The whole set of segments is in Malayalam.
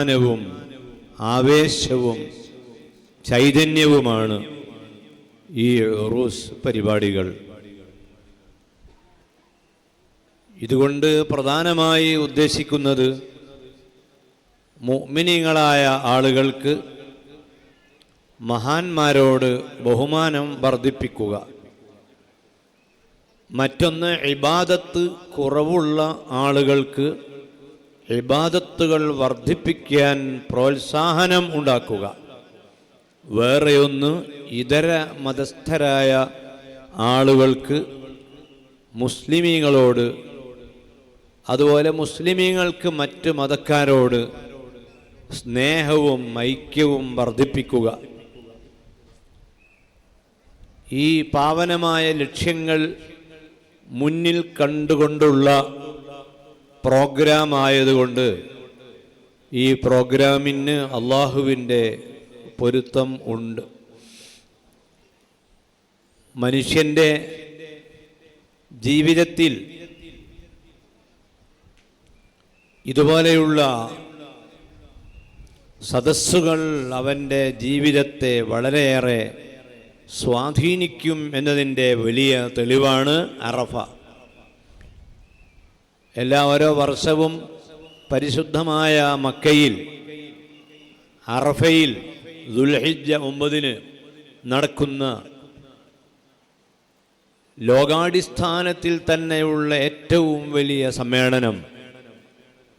വും ആവേശവും ചൈതന്യവുമാണ് ഈ ഉറൂസ് പരിപാടികൾ. ഇതുകൊണ്ട് പ്രധാനമായി ഉദ്ദേശിക്കുന്നത് മുഅ്മിനീങ്ങളായ ആളുകൾക്ക് മഹാന്മാരോട് ബഹുമാനം വർദ്ധിപ്പിക്കുക. മറ്റൊന്ന്, ഇബാദത്ത് കുറവുള്ള ആളുകൾക്ക് ഇബാദത്തുകൾ വർദ്ധിപ്പിക്കാൻ പ്രോത്സാഹനം ഉണ്ടാക്കുക. വേറെയൊന്ന്, ഇതര മതസ്ഥരായ ആളുകൾക്ക് മുസ്ലിമീങ്ങളോട്, അതുപോലെ മുസ്ലിമീങ്ങൾക്ക് മറ്റ് മതക്കാരോട് സ്നേഹവും ഐക്യവും വർദ്ധിപ്പിക്കുക. ഈ പാവനമായ ലക്ഷ്യങ്ങൾ മുന്നിൽ കണ്ടുകൊണ്ടുള്ള പ്രോഗ്രാം ആയതുകൊണ്ട് ഈ പ്രോഗ്രാമിന് അള്ളാഹുവിൻ്റെ പൊരുത്തം ഉണ്ട്. മനുഷ്യൻ്റെ ജീവിതത്തിൽ ഇതുപോലെയുള്ള സദസ്സുകൾ അവൻ്റെ ജീവിതത്തെ വളരെയേറെ സ്വാധീനിക്കും എന്നതിൻ്റെ വലിയ തെളിവാണ് അറഫ. ഓരോ വർഷവും പരിശുദ്ധമായ മക്കയിൽ അറഫയിൽ ദുൽഹിജ്ജ 9 നടക്കുന്ന ലോകാടിസ്ഥാനത്തിൽ തന്നെയുള്ള ഏറ്റവും വലിയ സമ്മേളനം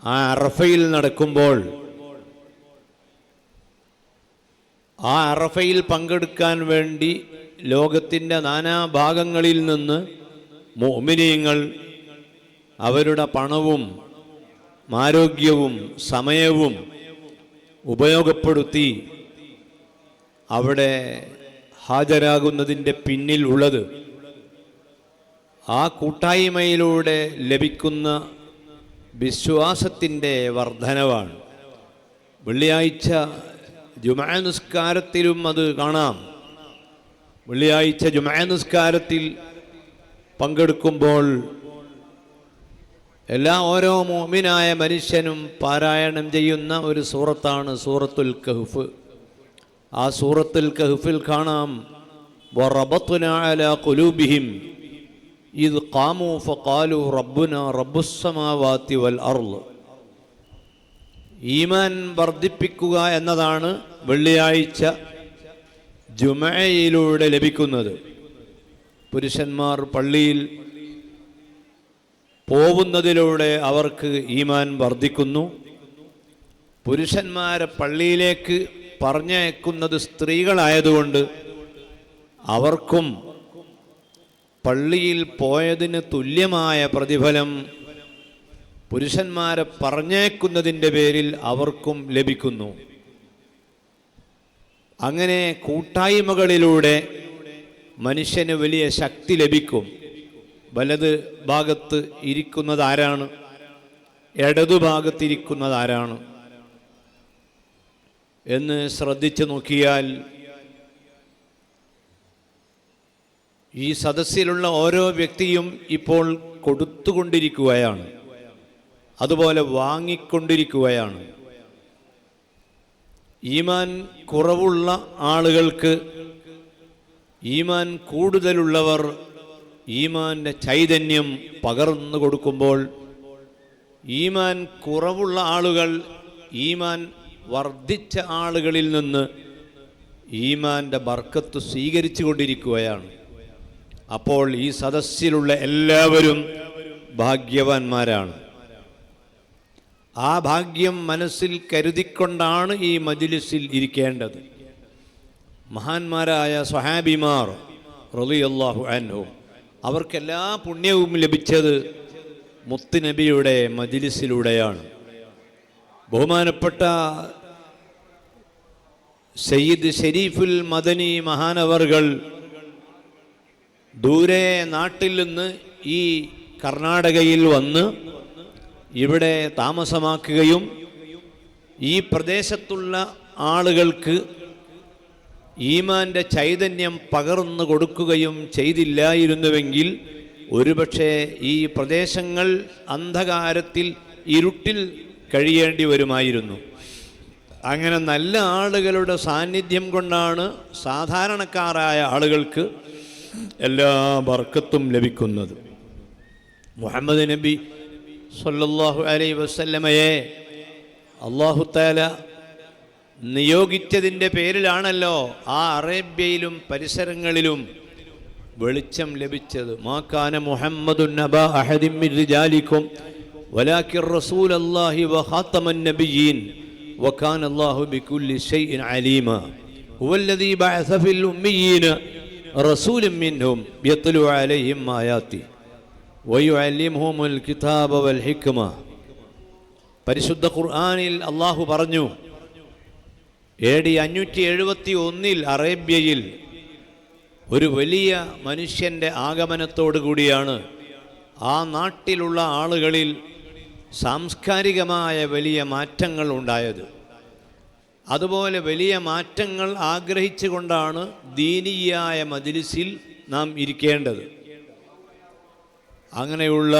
ആ അറഫയിൽ നടക്കുമ്പോൾ ആ അറഫയിൽ പങ്കെടുക്കാൻ വേണ്ടി ലോകത്തിൻ്റെ നാനാഭാഗങ്ങളിൽ നിന്ന് മുഅ്മിനീങ്ങൾ അവരുടെ പണവും ആരോഗ്യവും സമയവും ഉപയോഗപ്പെടുത്തി അവിടെ ഹാജരാകുന്നതിൻ്റെ പിന്നിൽ ഉള്ളത് ആ കൂട്ടായ്മയിലൂടെ ലഭിക്കുന്ന വിശ്വാസത്തിൻ്റെ വർധനവാണ്. വെള്ളിയാഴ്ച ജുമുഅ നിസ്കാരത്തിലും അത് കാണാം. വെള്ളിയാഴ്ച ജുമുഅ നിസ്കാരത്തിൽ പങ്കെടുക്കുമ്പോൾ ഓരോ മുഅ്മിനായ മനുഷ്യനും പാരായണം ചെയ്യുന്ന ഒരു സൂറത്താണ് സൂറത്തുൽ കഹ്ഫ്. ആ സൂറത്തുൽ കഹ്ഫിൽ കാണാം, വറബത്നാ അലാ ഖുലൂബിഹിം ഇദ് ഖാമൂ ഫഖാലൂ റബ്ബുനാ റബ്ബുസ് സമാവാതി വൽ അർള്. ഈമാൻ വർദ്ധിപ്പിക്കുക എന്നതാണ് വെള്ളിയാഴ്ച ജുമുഅയിലൂടെ ലഭിക്കുന്നത്. പുരുഷന്മാർ പള്ളിയിൽ പോകുന്നതിലൂടെ അവർക്ക് ഈമാൻ വർദ്ധിക്കുന്നു. പുരുഷന്മാരെ പള്ളിയിലേക്ക് പറഞ്ഞയക്കുന്നത് സ്ത്രീകളായതുകൊണ്ട് അവർക്കും പള്ളിയിൽ പോയതിന് തുല്യമായ പ്രതിഫലം പുരുഷന്മാരെ പറഞ്ഞയക്കുന്നതിൻ്റെ പേരിൽ അവർക്കും ലഭിക്കുന്നു. അങ്ങനെ കൂട്ടായ്മകളിലൂടെ മനുഷ്യന് വലിയ ശക്തി ലഭിക്കും. വലത് ഭാഗത്ത് ഇരിക്കുന്നതാരാണ്? ഇടതുഭാഗത്തിരിക്കുന്നതാരാണ് എന്ന് ശ്രദ്ധിച്ചു നോക്കിയാൽ ഈ സദസ്സിലുള്ള ഓരോ വ്യക്തിയും ഇപ്പോൾ കൊടുത്തുകൊണ്ടിരിക്കുകയാണ്, അതുപോലെ വാങ്ങിക്കൊണ്ടിരിക്കുകയാണ്. ഈമാൻ കുറവുള്ള ആളുകൾക്ക് ഈമാൻ കൂടുതലുള്ളവർ ഈമാൻ്റെ ചൈതന്യം പകർന്നു കൊടുക്കുമ്പോൾ, ഈമാൻ കുറവുള്ള ആളുകൾ ഈമാൻ വർദ്ധിച്ച ആളുകളിൽ നിന്ന് ഈമാൻ്റെ ബർക്കത്ത് സ്വീകരിച്ചു കൊണ്ടിരിക്കുകയാണ്. അപ്പോൾ ഈ സദസ്സിലുള്ള എല്ലാവരും ഭാഗ്യവാന്മാരാണ്. ആ ഭാഗ്യം മനസ്സിൽ കരുതിക്കൊണ്ടാണ് ഈ മജ്ലിസിൽ ഇരിക്കേണ്ടത്. മഹാന്മാരായ സ്വഹാബിമാർ റളിയല്ലാഹു അൻഹും അവർക്കെല്ലാ പുണ്യവും ലഭിച്ചത് മുത്തുനബിയുടെ മജ്ലിസിലൂടെയാണ്. ബഹുമാനപ്പെട്ട സയ്യിദ് ഷരീഫുൽ മദനി മഹാനവർകൾ ദൂരെ നാട്ടിൽ നിന്ന് ഈ കർണാടകയിൽ വന്ന് ഇവിടെ താമസമാക്കുകയും ഈ പ്രദേശത്തുള്ള ആളുകൾക്ക് ഈമാൻ്റെ ചൈതന്യം പകർന്നു കൊടുക്കുകയും ചെയ്തില്ലായിരുന്നുവെങ്കിൽ ഒരുപക്ഷെ ഈ പ്രദേശങ്ങൾ അന്ധകാരത്തിൽ ഇരുട്ടിൽ കഴിയേണ്ടി വരുമായിരുന്നു. അങ്ങനെ നല്ല ആളുകളുടെ സാന്നിധ്യം കൊണ്ടാണ് സാധാരണക്കാരായ ആളുകൾക്ക് എല്ലാ ബർക്കത്തും ലഭിക്കുന്നത്. മുഹമ്മദ് നബി സല്ലല്ലാഹു അലൈഹി വസല്ലമയെ അല്ലാഹു തആല നിയോഗിച്ചതിൻ്റെ പേരിലാണല്ലോ ആ അറേബ്യയിലും പരിസരങ്ങളിലും വെളിച്ചം ലഭിച്ചത്. മാ കാന മുഹമ്മദുൻ നബാ അഹദിൻ മിൻ റിജാലിക്കും വലാകിർ റസൂലല്ലാഹി വഖാതമൻ നബിയ്യീൻ വകാന അല്ലാഹു ബികുല്ലി ഷൈഇൻ അലീമ ഹുവല്ലദീ ബഅസ ഫിൽ ഉമ്മiyyin റസൂലൻ മിൻഹും യത്ലു അലൈഹിം ആയാതി വയുഅല്ലിമുഹുൽ കിതാബ വൽ ഹിക്മ. പരിശുദ്ധ ഖുർആനിൽ അല്ലാഹു പറഞ്ഞു, AD 571 അറേബ്യയിൽ ഒരു വലിയ മനുഷ്യൻ്റെ ആഗമനത്തോടു കൂടിയാണ് ആ നാട്ടിലുള്ള ആളുകളിൽ സാംസ്കാരികമായ വലിയ മാറ്റങ്ങൾ ഉണ്ടായത്. അതുപോലെ വലിയ മാറ്റങ്ങൾ ആഗ്രഹിച്ചുകൊണ്ടാണ് ദീനിയായ മജ്‌ലിസിൽ നാം ഇരിക്കേണ്ടത്. അങ്ങനെയുള്ള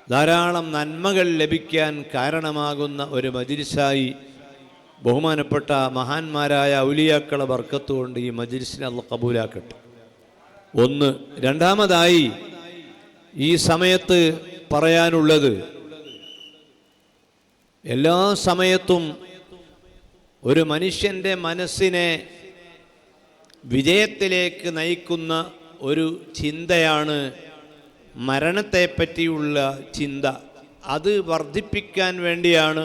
ധാരാളം നന്മകൾ ലഭിക്കാൻ കാരണമാകുന്ന ഒരു മജ്‌ലിസായി ബഹുമാനപ്പെട്ട മഹാന്മാരായ ഔലിയാക്കളെ ബർക്കത്ത് കൊണ്ട് ഈ മജ്‌ലിസിനെ അല്ലാഹു കബൂലാക്കട്ടെ. ഒന്ന്. രണ്ടാമതായി ഈ സമയത്ത് പറയാനുള്ളത്, എല്ലാ സമയത്തും ഒരു മനുഷ്യൻ്റെ മനസ്സിനെ വിജയത്തിലേക്ക് നയിക്കുന്ന ഒരു ചിന്തയാണ് മരണത്തെപ്പറ്റിയുള്ള ചിന്ത. അത് വർദ്ധിപ്പിക്കാൻ വേണ്ടിയാണ്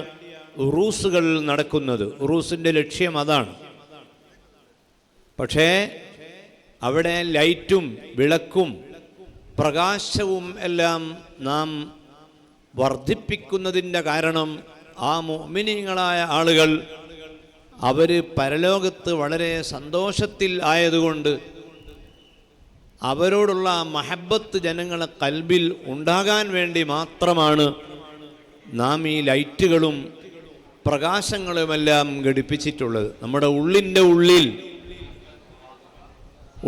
ഉറൂസുകൾ നടക്കുന്നത്. ഉറൂസിൻ്റെ ലക്ഷ്യം അതാണ്. പക്ഷേ അവിടെ ലൈറ്റും വിളക്കും പ്രകാശവും എല്ലാം നാം വർദ്ധിപ്പിക്കുന്നതിൻ്റെ കാരണം ആ മുഅ്മിനീങ്ങളായ ആളുകൾ അവർ പരലോകത്ത് വളരെ സന്തോഷത്തിൽ ആയതുകൊണ്ട് അവരോടുള്ള മഹബത്ത് ജനങ്ങളെ കൽബിൽ ഉണ്ടാകാൻ വേണ്ടി മാത്രമാണ് നാം ഈ ലൈറ്റുകളും പ്രകാശങ്ങളുമെല്ലാം ഘടിപ്പിച്ചിട്ടുള്ളത്. നമ്മുടെ ഉള്ളിൻ്റെ ഉള്ളിൽ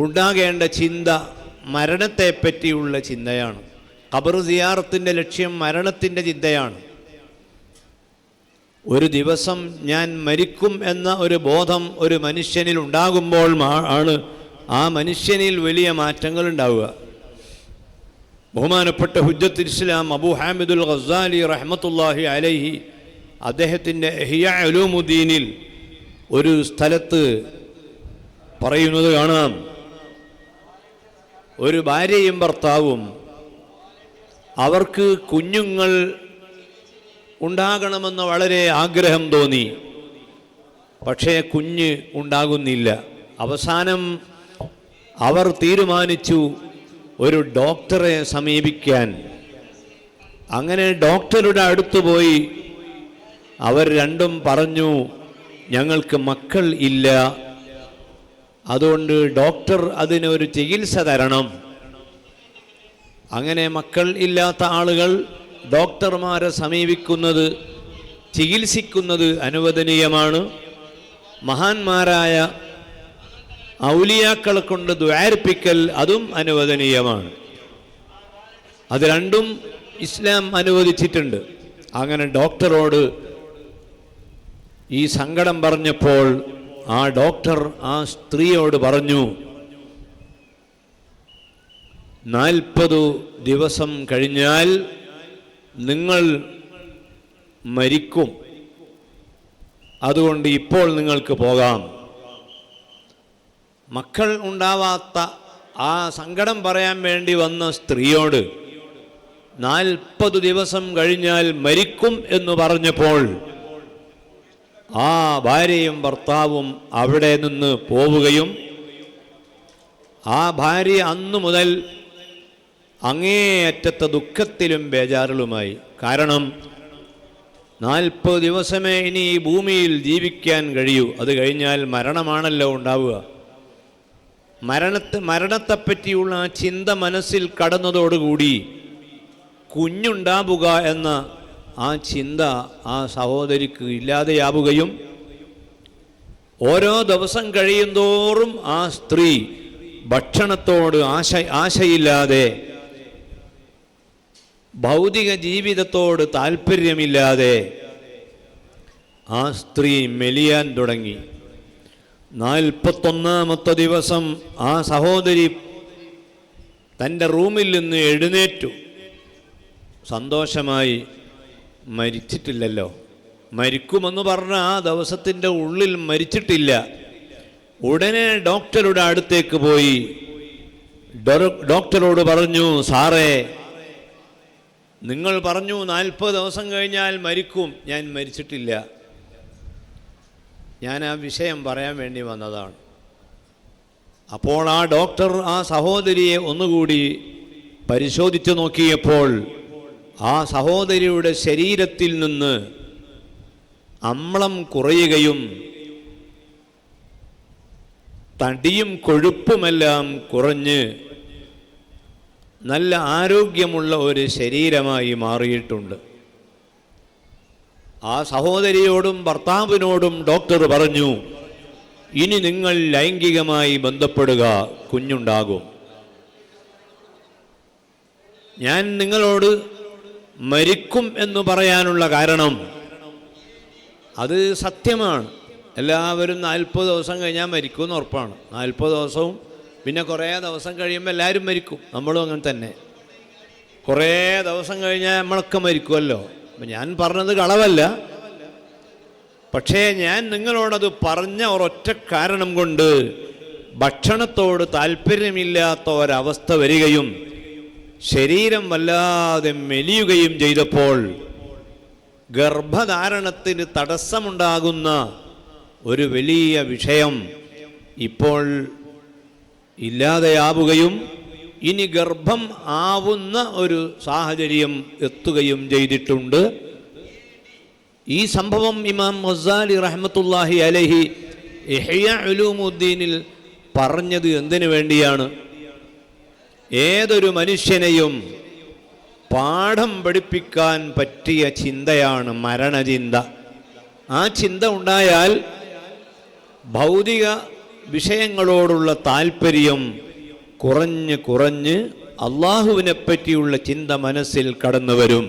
ഉണ്ടാകേണ്ട ചിന്ത മരണത്തെപ്പറ്റിയുള്ള ചിന്തയാണ്. ഖബർ സിയാറത്തിൻ്റെ ലക്ഷ്യം മരണത്തിൻ്റെ ചിന്തയാണ്. ഒരു ദിവസം ഞാൻ മരിക്കും എന്ന ഒരു ബോധം ഒരു മനുഷ്യനിൽ ഉണ്ടാകുമ്പോൾ ആണ് ആ മനുഷ്യനിൽ വലിയ മാറ്റങ്ങൾ ഉണ്ടാവുക. ബഹുമാനപ്പെട്ട ഹുജ്ജത്തുൽ ഇസ്ലാം അബൂ ഹാമിദുൽ ഗസ്സാലി റഹ്മത്തുള്ളാഹി അലൈഹി അദ്ദേഹത്തിൻ്റെ ഇഹ്യാ ഉലൂമുദ്ദീനിൽ ഒരു സ്ഥലത്ത് പറയുന്നത് കാണാം, ഒരു ഭാര്യയും ഭർത്താവും അവർക്ക് കുഞ്ഞുങ്ങൾ ഉണ്ടാകണമെന്ന് വളരെ ആഗ്രഹം തോന്നി. പക്ഷേ കുഞ്ഞ് ഉണ്ടാകുന്നില്ല. അവസാനം അവർ തീരുമാനിച്ചു ഒരു ഡോക്ടറെ സമീപിക്കാൻ. അങ്ങനെ ഡോക്ടറുടെ അടുത്ത് പോയി അവർ രണ്ടും പറഞ്ഞു, ഞങ്ങൾക്ക് മക്കൾ ഇല്ല, അതുകൊണ്ട് ഡോക്ടർ അതിനൊരു ചികിത്സ തരണം. അങ്ങനെ മക്കൾ ഇല്ലാത്ത ആളുകൾ ഡോക്ടർമാരെ സമീപിക്കുന്നത്, ചികിത്സിക്കുന്നത് അനുവദനീയമാണ്. മഹാന്മാരായ ഔലിയാക്കളെ കൊണ്ട് ദുആർപ്പിക്കൽ അതും അനുവദനീയമാണ്. അത് രണ്ടും ഇസ്ലാം അനുവദിച്ചിട്ടുണ്ട്. അങ്ങനെ ഡോക്ടറോട് ഈ സങ്കടം പറഞ്ഞപ്പോൾ ആ ഡോക്ടർ ആ സ്ത്രീയോട് പറഞ്ഞു, 40 ദിവസം കഴിഞ്ഞാൽ നിങ്ങൾ മരിക്കും, അതുകൊണ്ട് ഇപ്പോൾ നിങ്ങൾക്ക് പോകാം. മക്കൾ ഉണ്ടാവാത്ത ആ സങ്കടം പറയാൻ വേണ്ടി വന്ന സ്ത്രീയോട് 40 ദിവസം കഴിഞ്ഞാൽ മരിക്കും എന്ന് പറഞ്ഞപ്പോൾ ആ ഭാര്യയും ഭർത്താവും അവിടെ നിന്ന് പോവുകയും ആ ഭാര്യ അന്നു മുതൽ അങ്ങേയറ്റത്തെ ദുഃഖത്തിലും ബേജാറിലുമായി. കാരണം 40 ദിവസമേ ഇനി ഈ ഭൂമിയിൽ ജീവിക്കാൻ കഴിയൂ, അത് കഴിഞ്ഞാൽ മരണമാണല്ലോ ഉണ്ടാവുക. മരണത്തെപ്പറ്റിയുള്ള ആ ചിന്ത മനസ്സിൽ കടന്നതോടുകൂടി കുഞ്ഞുണ്ടാവുക എന്ന ആ ചിന്ത ആ സഹോദരിക്ക് ഇല്ലാതെയാവുകയും ഓരോ ദിവസം കഴിയുന്തോറും ആ സ്ത്രീ ഭക്ഷണത്തോട് ആശയില്ലാതെ, ഭൗതിക ജീവിതത്തോട് താല്പര്യമില്ലാതെ ആ സ്ത്രീ മെലിയാൻ തുടങ്ങി. 41-ാമത്തെ ദിവസം ആ സഹോദരി തൻ്റെ റൂമിൽ നിന്ന് എഴുന്നേറ്റു. സന്തോഷമായി. മരിച്ചിട്ടില്ലല്ലോ. മരിക്കുമെന്ന് പറഞ്ഞ ആ ദിവസത്തിൻ്റെ ഉള്ളിൽ മരിച്ചിട്ടില്ല. ഉടനെ ഡോക്ടറുടെ അടുത്തേക്ക് പോയി. ഡോക്ടറോട് പറഞ്ഞു, സാറേ, നിങ്ങൾ പറഞ്ഞു 40 ദിവസം കഴിഞ്ഞാൽ മരിക്കും. ഞാൻ മരിച്ചിട്ടില്ല. ഞാൻ ആ വിഷയം പറയാൻ വേണ്ടി വന്നതാണ്. അപ്പോൾ ആ ഡോക്ടർ ആ സഹോദരിയെ ഒന്നുകൂടി പരിശോധിച്ചു നോക്കിയപ്പോൾ ആ സഹോദരിയുടെ ശരീരത്തിൽ നിന്ന് അമ്ലം കുറയുകയും തടിയും കൊഴുപ്പുമെല്ലാം കുറഞ്ഞ് നല്ല ആരോഗ്യമുള്ള ഒരു ശരീരമായി മാറിയിട്ടുണ്ട്. ആ സഹോദരിയോടും ഭർത്താവിനോടും ഡോക്ടർ പറഞ്ഞു, ഇനി നിങ്ങൾ ലൈംഗികമായി ബന്ധപ്പെടുക, കുഞ്ഞുണ്ടാകും. ഞാൻ നിങ്ങളോട് മരിക്കും എന്ന് പറയാനുള്ള കാരണം അത് സത്യമാണ്. എല്ലാവരും 40 ദിവസം കഴിഞ്ഞാൽ മരിക്കുമെന്ന് ഉറപ്പാണ്. 40 ദിവസവും പിന്നെ കുറേ ദിവസം കഴിയുമ്പോൾ എല്ലാവരും മരിക്കും. നമ്മളും അങ്ങനെ തന്നെ. കുറേ ദിവസം കഴിഞ്ഞാൽ നമ്മളൊക്കെ മരിക്കുമല്ലോ. അപ്പം ഞാൻ പറഞ്ഞത് കളവല്ല. പക്ഷേ ഞാൻ നിങ്ങളോടത് പറഞ്ഞ ഒരൊറ്റ കാരണം കൊണ്ട് ഭക്ഷണത്തോട് താല്പര്യമില്ലാത്ത ഒരവസ്ഥ വരികയും ശരീരം വല്ലാതെ മെലിയുകയും ചെയ്തപ്പോൾ ഗർഭധാരണത്തിന് തടസ്സമുണ്ടാകുന്ന ഒരു വലിയ വിഷയം ഇപ്പോൾ ഇല്ലാതെയാവുകയും ഇനി ഗർഭം ആവുന്ന ഒരു സാഹചര്യം എത്തുകയും ചെയ്തിട്ടുണ്ട്. ഈ സംഭവം ഇമാം ഗസാലി റഹ്മത്തുള്ളാഹി അലൈഹി ഇഹ്യാ ഉലൂമുദ്ദീനിൽ പറഞ്ഞത് എന്തിനു വേണ്ടിയാണ്? ഏതൊരു മനുഷ്യനെയും പാഠം പഠിപ്പിക്കാൻ പറ്റിയ ചിന്തയാണ് മരണചിന്ത. ആ ചിന്ത ഉണ്ടായാൽ ഭൗതിക വിഷയങ്ങളോടുള്ള താല്പര്യം കുറഞ്ഞ് കുറഞ്ഞ് അള്ളാഹുവിനെ പറ്റിയുള്ള ചിന്ത മനസ്സിൽ കടന്നു വരും.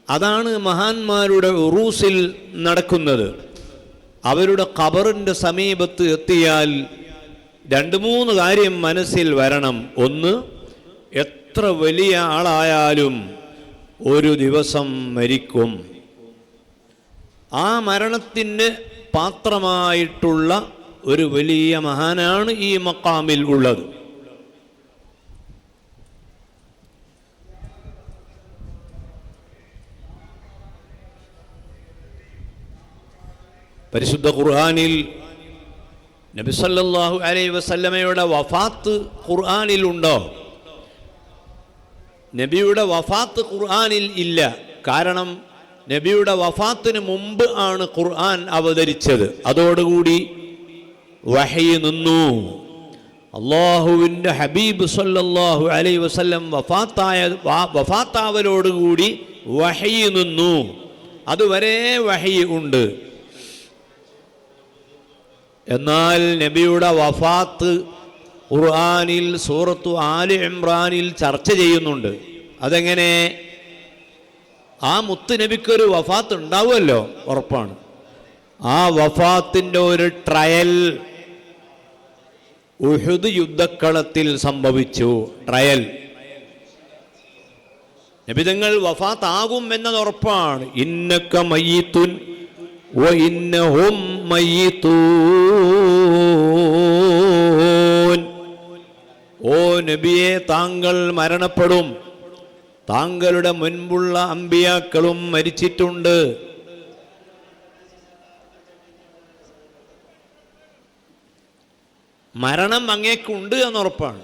അതാണ് മഹാന്മാരുടെ ഉറൂസിൽ നടക്കുന്നത്. അവരുടെ ഖബറിൻ്റെ സമീപത്ത് എത്തിയാൽ 2-3 കാര്യം മനസ്സിൽ വരണം. ഒന്ന്, എത്ര വലിയ ആളായാലും ഒരു ദിവസം മരിക്കും. ആ മരണത്തിന് പാത്രമായിട്ടുള്ള ഒരു വലിയ മഹാനാണ് ഈ മഖാമിൽ ഉള്ളത്. പരിശുദ്ധ ഖുർആനിൽ നബി സല്ലല്ലാഹു അലൈഹി വസല്ലമയുടെ വഫാത്ത് ഖുർആനിലുണ്ടോ? നബിയുടെ വഫാത്ത് ഖുർആനിൽ ഇല്ല. കാരണം നബിയുടെ വഫാത്തിന് മുമ്പ് ആണ് ഖുർആൻ അവതരിച്ചത്. അതോടുകൂടി വഹയി നിന്നു. അള്ളാഹുവിൻ്റെ ഹബീബ് സല്ലല്ലാഹു അലൈഹി വസല്ലം വഫാത്താവലോടുകൂടി വഹയി നിന്നു. അതുവരെ വഹയി ഉണ്ട്. എന്നാൽ നബിയുടെ വഫാത്ത് ഖുർആനിൽ സൂറത്തു ആലി ഇംറാനിൽ ചർച്ച ചെയ്യുന്നുണ്ട്. അതെങ്ങനെ? ആ മുത്ത് നബിക്കൊരു വഫാത്ത് ഉണ്ടാവുമല്ലോ, ഉറപ്പാണ്. ആ വഫാത്തിൻ്റെ ഒരു ട്രയൽ ഉഹുദ് യുദ്ധക്കളത്തിൽ സംഭവിച്ചു. ട്രയൽ. നബി തങ്ങൾ വഫാത്താകും എന്നത് ഉറപ്പാണ്. ഇന്നക മയ്യിത്തുൻ വ ഇന്നഹും മയ്യിത്തൂൻ. ഓ നബിയെ, താങ്കൾ മരണപ്പെടും. താങ്കളുടെ മുൻപുള്ള അമ്പിയാക്കളും മരിച്ചിട്ടുണ്ട്. മരണം അങ്ങേക്കുണ്ട് എന്നുറപ്പാണ്.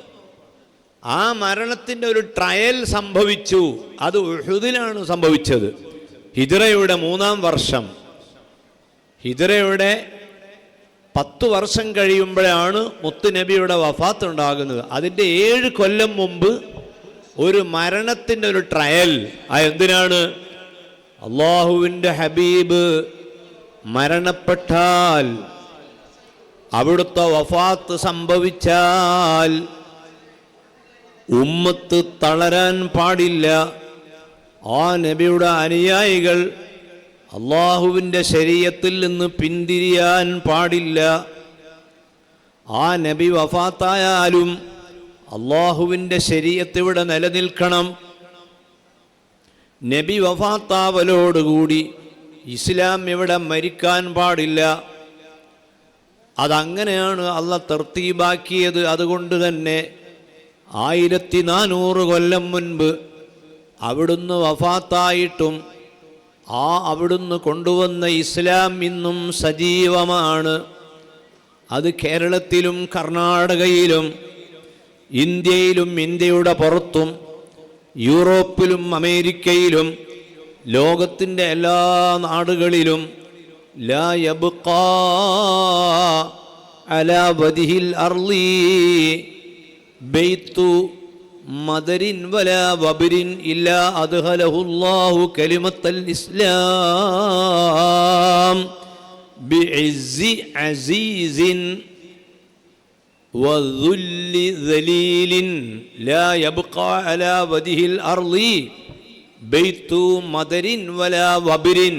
ആ മരണത്തിൻ്റെ ഒരു ട്രയൽ സംഭവിച്ചു. അത് ഉഹുദിലാണ് സംഭവിച്ചത്. ഹിജ്റയുടെ 3-ാം വർഷം. ഹിജ്റയുടെ 10 വർഷം കഴിയുമ്പോഴാണ് മുത്തുനബിയുടെ വഫാത്ത് ഉണ്ടാകുന്നത്. അതിൻ്റെ 7 കൊല്ലം മുമ്പ് ഒരു മരണത്തിൻ്റെ ഒരു ട്രയൽ. എന്തിനാണ്? അള്ളാഹുവിൻ്റെ ഹബീബ് മരണപ്പെട്ടാൽ, അവിടുത്തെ വഫാത്ത് സംഭവിച്ചാൽ ഉമ്മത്ത് തളരാൻ പാടില്ല. ആ നബിയുടെ അനുയായികൾ അള്ളാഹുവിൻ്റെ ശരീഅത്തിൽ നിന്ന് പിന്തിരിയാൻ പാടില്ല. ആ നബി വഫാത്തായാലും അള്ളാഹുവിൻ്റെ ശരീഅത്ത് ഇവിടെ നിലനിൽക്കണം. നബി വഫാത്താവലോടുകൂടി ഇസ്ലാം ഇവിടെ മരിക്കാൻ പാടില്ല. അതങ്ങനെയാണ് അള്ളാഹ് തർത്തീബാക്കിയത്. അതുകൊണ്ട് തന്നെ 1400 കൊല്ലം മുൻപ് അവിടുന്ന് വഫാത്തായിട്ടും അവിടുന്ന് കൊണ്ടുവന്ന ഇസ്ലാം ഇന്നും സജീവമാണ്. അത് കേരളത്തിലും കർണാടകയിലും ഇന്ത്യയിലും ഇന്ത്യയുടെ പുറത്തും യൂറോപ്പിലും അമേരിക്കയിലും ലോകത്തിൻ്റെ എല്ലാ നാടുകളിലും ലാ യബ്ഖാ അലാ വജ്ഹിൽ അർളി ബൈത്തു മദരിൻ വലാ വബരിൻ ഇല്ലാ അദ്ഖലഹുല്ലാഹു കലിമത്തൽ ഇസ്ലാം ബിഇസ്സി അസീസിൻ വദുല്ലി ദലീലിൻ ലാ യബ്ഖാ അലാ വജ്ഹിൽ അർളി ബൈത്തു മദരിൻ വലാ വബരിൻ.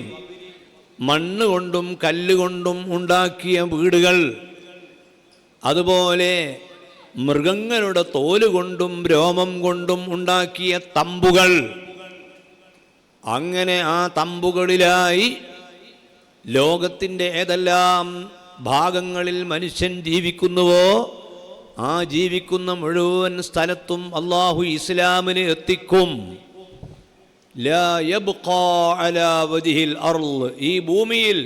മണ്ണ് കൊണ്ടും കല്ലുകൊണ്ടും ഉണ്ടാക്കിയ വീടുകൾ, അതുപോലെ മൃഗങ്ങളുടെ തോലുകൊണ്ടും രോമം കൊണ്ടും ഉണ്ടാക്കിയ തമ്പുകൾ, അങ്ങനെ ആ തമ്പുകളിലായി ലോകത്തിൻ്റെ ഏതെല്ലാം ഭാഗങ്ങളിൽ മനുഷ്യൻ ജീവിക്കുന്നുവോ ആ ജീവിക്കുന്ന മുഴുവൻ സ്ഥലത്തും അള്ളാഹു ഇസ്ലാമിനെ എത്തിക്കും. ലാ യബ്ഖാ അലാ വജ്ഹിൽ അർള്, ഈ ഭൂമിയിൽ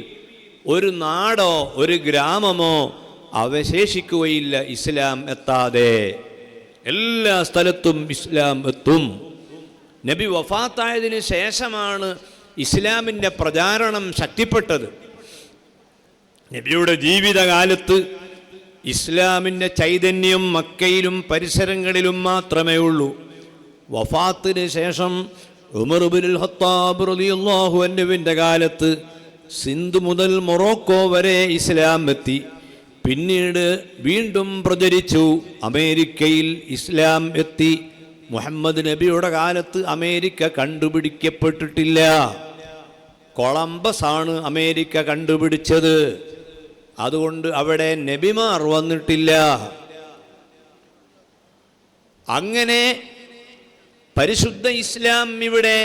ഒരു നാടോ ഒരു ഗ്രാമമോ അവശേഷിക്കുകയില്ല ഇസ്ലാം എത്താതെ. എല്ലാ സ്ഥലത്തും ഇസ്ലാം എത്തും. നബി വഫാത്തായതിനു ശേഷമാണ് ഇസ്ലാമിൻ്റെ പ്രചാരണം ശക്തിപ്പെട്ടത്. നബിയുടെ ജീവിതകാലത്ത് ഇസ്ലാമിൻ്റെ ചൈതന്യം മക്കയിലും പരിസരങ്ങളിലും മാത്രമേ ഉള്ളൂ. വഫാത്തിന് ശേഷം ഉമർ ഇബ്നുൽ ഖത്താബ് റളിയല്ലാഹു അൻഹുവിൻ്റെ കാലത്ത് സിന്ധ് മുതൽ മൊറോക്കോ വരെ ഇസ്ലാം എത്തി. പിന്നീട് വീണ്ടും പ്രചരിച്ചു. അമേരിക്കയിൽ ഇസ്ലാം എത്തി. മുഹമ്മദ് നബിയുടെ കാലത്ത് അമേരിക്ക കണ്ടുപിടിക്കപ്പെട്ടിട്ടില്ല. കൊളംബസ് ആണ് അമേരിക്ക കണ്ടുപിടിച്ചത്. അതുകൊണ്ട് അവിടെ നബിമാർ വന്നിട്ടില്ല. അങ്ങനെ പരിശുദ്ധ ഇസ്ലാം ഇവിടെ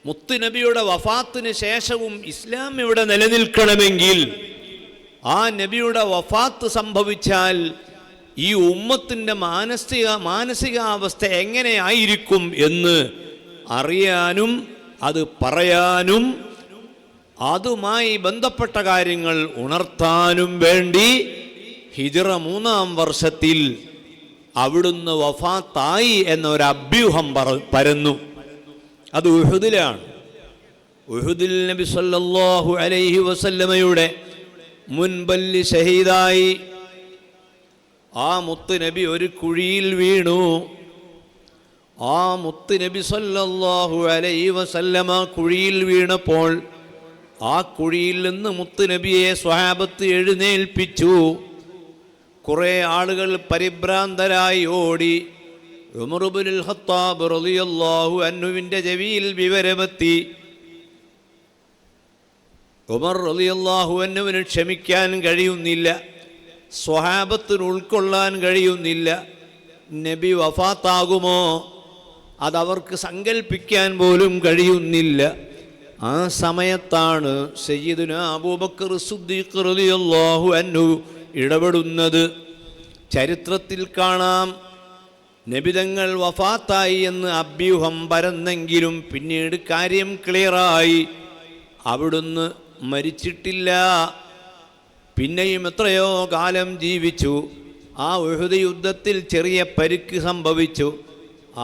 മുത്തുനബിയുടെ വഫാത്തിന് ശേഷവും ഇസ്ലാം ഇവിടെ നിലനിൽക്കണമെങ്കിൽ ആ നബിയുടെ വഫാത്ത് സംഭവിച്ചാൽ ഈ ഉമ്മത്തിൻ്റെ മാനസികാവസ്ഥ എങ്ങനെയായിരിക്കും എന്ന് അറിയാനും അത് പറയാനും അതുമായി ബന്ധപ്പെട്ട കാര്യങ്ങൾ ഉണർത്താനും വേണ്ടി ഹിജ്റ 3-ാം വർഷത്തിൽ അവിടുന്ന് വഫാത്തായി എന്നൊരഭ്യൂഹം പരന്നു. അത് ഉഹുദിലാണ്. ഉഹുദിൽ നബി സല്ലല്ലാഹു അലൈഹി വസല്ലമയുടെ മുൻപല്ലി ഷഹീദായി. ആ മുത്ത് നബി ഒരു കുഴിയിൽ വീണു. ആ മുത്ത് നബി സല്ലല്ലാഹു അലൈഹി വസല്ലമ കുഴിയിൽ വീണപ്പോൾ ആ കുഴിയിൽ നിന്ന് മുത്ത് നബിയെ സ്വഹാബത്ത് എഴുന്നേൽപ്പിച്ചു. കുറേ ആളുകൾ പരിഭ്രാന്തരായി ഓടി. ഉമർ ഇബ്നുൽ ഖത്താബ് റളിയല്ലാഹു അൻഹുവിൻ്റെ ചെവിയിൽ വിവരമെത്തി. ഉമർ റളിയല്ലാഹു അൻഹുവിന് ക്ഷമിക്കാൻ കഴിയുന്നില്ല, സ്വഹാബത്തിന് ഉൾക്കൊള്ളാൻ കഴിയുന്നില്ല. നബി വഫാത്താകുമോ അതവർക്ക് സങ്കല്പിക്കാൻ പോലും കഴിയുന്നില്ല. ആ സമയത്താണ് സയ്യിദുനാ അബൂബക്കർ സിദ്ദീഖ് റളിയല്ലാഹു അൻഹു ഇടപെടുന്നത്. ചരിത്രത്തിൽ കാണാം, നബിതങ്ങൾ വഫാത്തായി എന്ന് അഭ്യൂഹം പരന്നെങ്കിലും പിന്നീട് കാര്യം ക്ലിയറായി. അവിടുന്ന് മരിച്ചിട്ടില്ല. പിന്നെയും എത്രയോ കാലം ജീവിച്ചു. ആ ഉഹുദ് യുദ്ധത്തിൽ ചെറിയ പരിക്ക് സംഭവിച്ചു.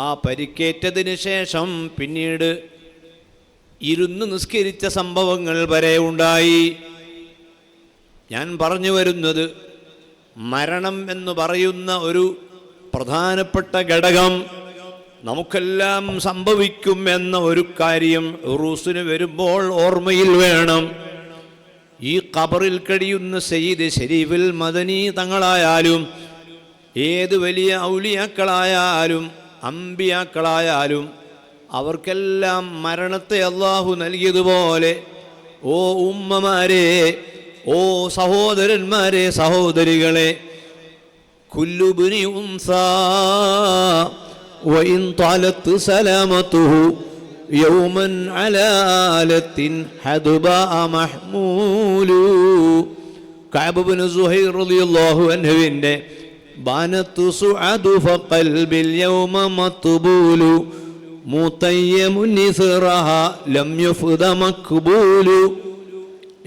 ആ പരിക്കേറ്റതിന് ശേഷം പിന്നീട് ഇരുന്ന് നിസ്കരിച്ച സംഭവങ്ങൾ വരെ ഉണ്ടായി. ഞാൻ പറഞ്ഞു വരുന്നത്, മരണം എന്ന് പറയുന്ന ഒരു പ്രധാനപ്പെട്ട ഘടകം നമുക്കെല്ലാം സംഭവിക്കും എന്ന ഒരു കാര്യം ഉറൂസിന് വരുമ്പോൾ ഓർമ്മയിൽ വേണം. ഈ ഖബറിൽ കഴിയുന്ന സയ്യിദ് ശരീഫുൽ മദനി തങ്ങളായാലും ഏത് വലിയ ഔലിയാക്കളായാലും അമ്പിയാക്കളായാലും അവർക്കെല്ലാം മരണത്തെ അള്ളാഹു നൽകിയതുപോലെ ഓ ഉമ്മമാരെ, ഓ സഹോദരന്മാരെ, സഹോദരികളെ, കുല്ലുബ്നി ഉൻസാ വഇൻ ത്വാലത്ത് സലാമതുഹു യൗമൻ അലാലത്തിൻ ഹദ്ബാ മഹ്മൂലു. കഅബ് ഇബ്നു സുഹൈർ റളിയല്ലാഹു അൻഹുവിന്റെ ബാനത്തു സുഅദു ഫഖൽബിൽ യൗമ മത്ബൂലു മുതയ്യമുൻ നിസ്റഹ ലം യുഫദ മഖ്ബൂലു.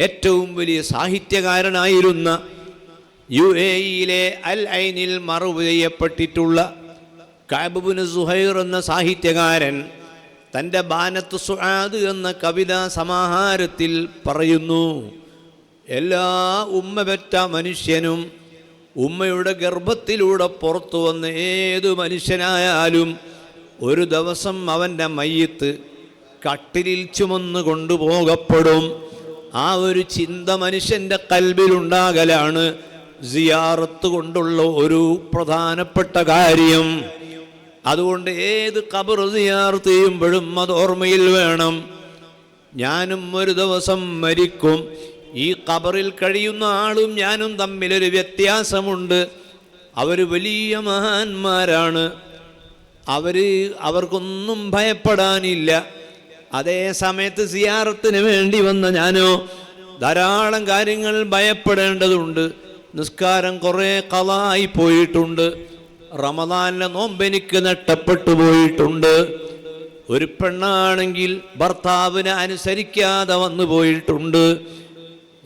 ഏറ്റവും വലിയ സാഹിത്യകാരനായിരുന്ന UAE-യിലെ അൽ ഐനിൽ മറവ് ചെയ്യപ്പെട്ടിട്ടുള്ള കഅബ് ഇബ്നു സുഹൈർ എന്ന സാഹിത്യകാരൻ തൻ്റെ ബാനത്ത് സുആദ് എന്ന കവിതാ സമാഹാരത്തിൽ പറയുന്നു, എല്ലാ ഉമ്മ പെറ്റ മനുഷ്യനും ഉമ്മയുടെ ഗർഭത്തിലൂടെ പുറത്തു വന്ന ഏതു മനുഷ്യനായാലും ഒരു ദിവസം അവൻ്റെ മയ്യത്ത് കട്ടിലിൽ ചുമന്ന് കൊണ്ടുപോകപ്പെടും. ആ ഒരു ചിന്ത മനുഷ്യൻ്റെ കൽബിലുണ്ടാകലാണ് സിയാറത്ത് കൊണ്ടുള്ള ഒരു പ്രധാനപ്പെട്ട കാര്യം. അതുകൊണ്ട് ഏത് ഖബർ സിയാറത്ത് ചെയ്യുമ്പോഴും അത് ഓർമ്മയിൽ വേണം. ഞാനും ഒരു ദിവസം മരിക്കും. ഈ ഖബറിൽ കഴിയുന്ന ആളും ഞാനും തമ്മിലൊരു വ്യത്യാസമുണ്ട്. അവർ വലിയ മഹാന്മാരാണ്. അവർക്കൊന്നും ഭയപ്പെടാനില്ല. അതേ സമയത്ത് സിയാറത്തിന് വേണ്ടി വന്ന ഞാനോ ധാരാളം കാര്യങ്ങൾ ഭയപ്പെടേണ്ടതുണ്ട്. നിസ്കാരം കുറേ ഖളായി പോയിട്ടുണ്ട്. റമദാനിലെ നോമ്പെനിക്ക് നഷ്ടപ്പെട്ടു പോയിട്ടുണ്ട്. ഒരു പെണ്ണാണെങ്കിൽ ഭർത്താവിനെ അനുസരിക്കാതെ വന്നു പോയിട്ടുണ്ട്.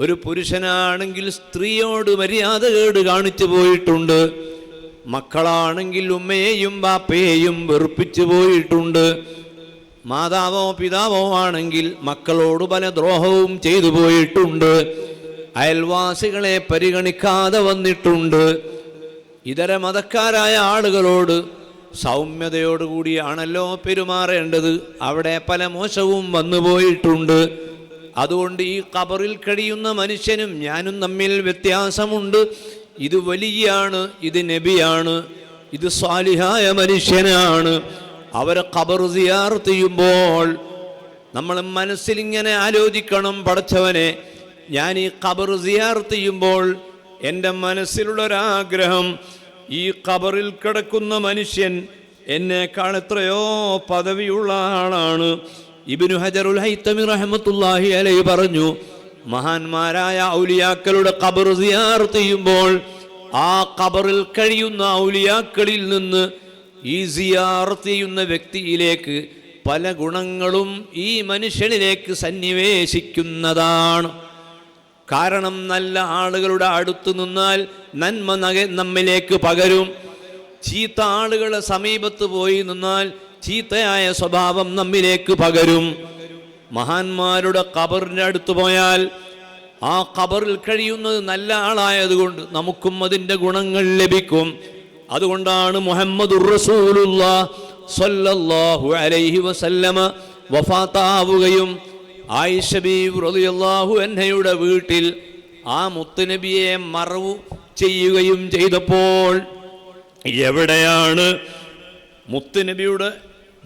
ഒരു പുരുഷനാണെങ്കിൽ സ്ത്രീയോട് മര്യാദകേട് കാണിച്ചു പോയിട്ടുണ്ട്. മക്കളാണെങ്കിൽ ഉമ്മയെയും ബാപ്പയെയും വെറുപ്പിച്ചു പോയിട്ടുണ്ട്. മാതാവോ പിതാവോ ആണെങ്കിൽ മക്കളോട് പല ദ്രോഹവും ചെയ്തു പോയിട്ടുണ്ട്. അയൽവാസികളെ പരിഗണിക്കാതെ വന്നിട്ടുണ്ട്. ഇതര മതക്കാരായ ആളുകളോട് സൗമ്യതയോടുകൂടിയാണല്ലോ പെരുമാറേണ്ടത്. അവിടെ പല മോശവും വന്നു പോയിട്ടുണ്ട്. അതുകൊണ്ട് ഈ ഖബറിൽ കഴിയുന്ന മനുഷ്യനും ഞാനും തമ്മിൽ വ്യത്യാസമുണ്ട്. ഇത് വലിയാണ്, ഇത് നബിയാണ്, ഇത് സ്വാലിഹായ മനുഷ്യനാണ്. അവരെ ഖബർ സിയാറത്ത് ചെയ്യുമ്പോൾ നമ്മൾ മനസ്സിലിങ്ങനെ ആലോചിക്കണം, പടച്ചവനെ, ഞാൻ ഈ ഖബർ സിയാറത്ത് ചെയ്യുമ്പോൾ എൻ്റെ മനസ്സിലുള്ളൊരാഗ്രഹം, ഈ ഖബറിൽ കിടക്കുന്ന മനുഷ്യൻ എന്നേക്കാൾ എത്രയോ പദവിയുള്ള ആളാണ്. ഇബ്നു ഹജറുൽ ഹൈതമി റഹ്മത്തുള്ളാഹി അലൈഹി പറഞ്ഞു, മഹാന്മാരായ ഔലിയാക്കളുടെ ഖബർ സിയാറത്ത് ചെയ്യുമ്പോൾ ആ ഖബറിൽ കഴിയുന്ന ഔലിയാക്കളിൽ നിന്ന് ഈ സിയാറത്ത് ചെയ്യുന്ന വ്യക്തിയിലേക്ക് പല ഗുണങ്ങളും ഈ മനുഷ്യനിലേക്ക് സന്നിവേശിക്കുന്നതാണ്. കാരണം നല്ല ആളുകളുടെ അടുത്ത് നിന്നാൽ നന്മ നമ്മിലേക്ക് പകരും. ചീത്ത ആളുകളെ സമീപത്ത് പോയി നിന്നാൽ ചീത്തയായ സ്വഭാവം നമ്മിലേക്ക് പകരും. മഹാന്മാരുടെ ഖബറിൻ്റെ അടുത്ത് പോയാൽ ആ ഖബറിൽ കഴിയുന്നത് നല്ല ആളായതുകൊണ്ട് നമുക്കും അതിൻ്റെ ഗുണങ്ങൾ ലഭിക്കും. അതുകൊണ്ടാണ് മുഹമ്മദുർ റസൂലുള്ളാഹി സ്വല്ലല്ലാഹു അലൈഹി വസല്ലമ വഫാത്താവുകയും ആയിഷ ബീവി റളിയല്ലാഹു അൻഹയുടെ വീട്ടിൽ ആ മുത്തുനബിയെ മറവു ചെയ്യുകയും ചെയ്തപ്പോൾ എവിടെയാണ് മുത്തുനബിയുടെ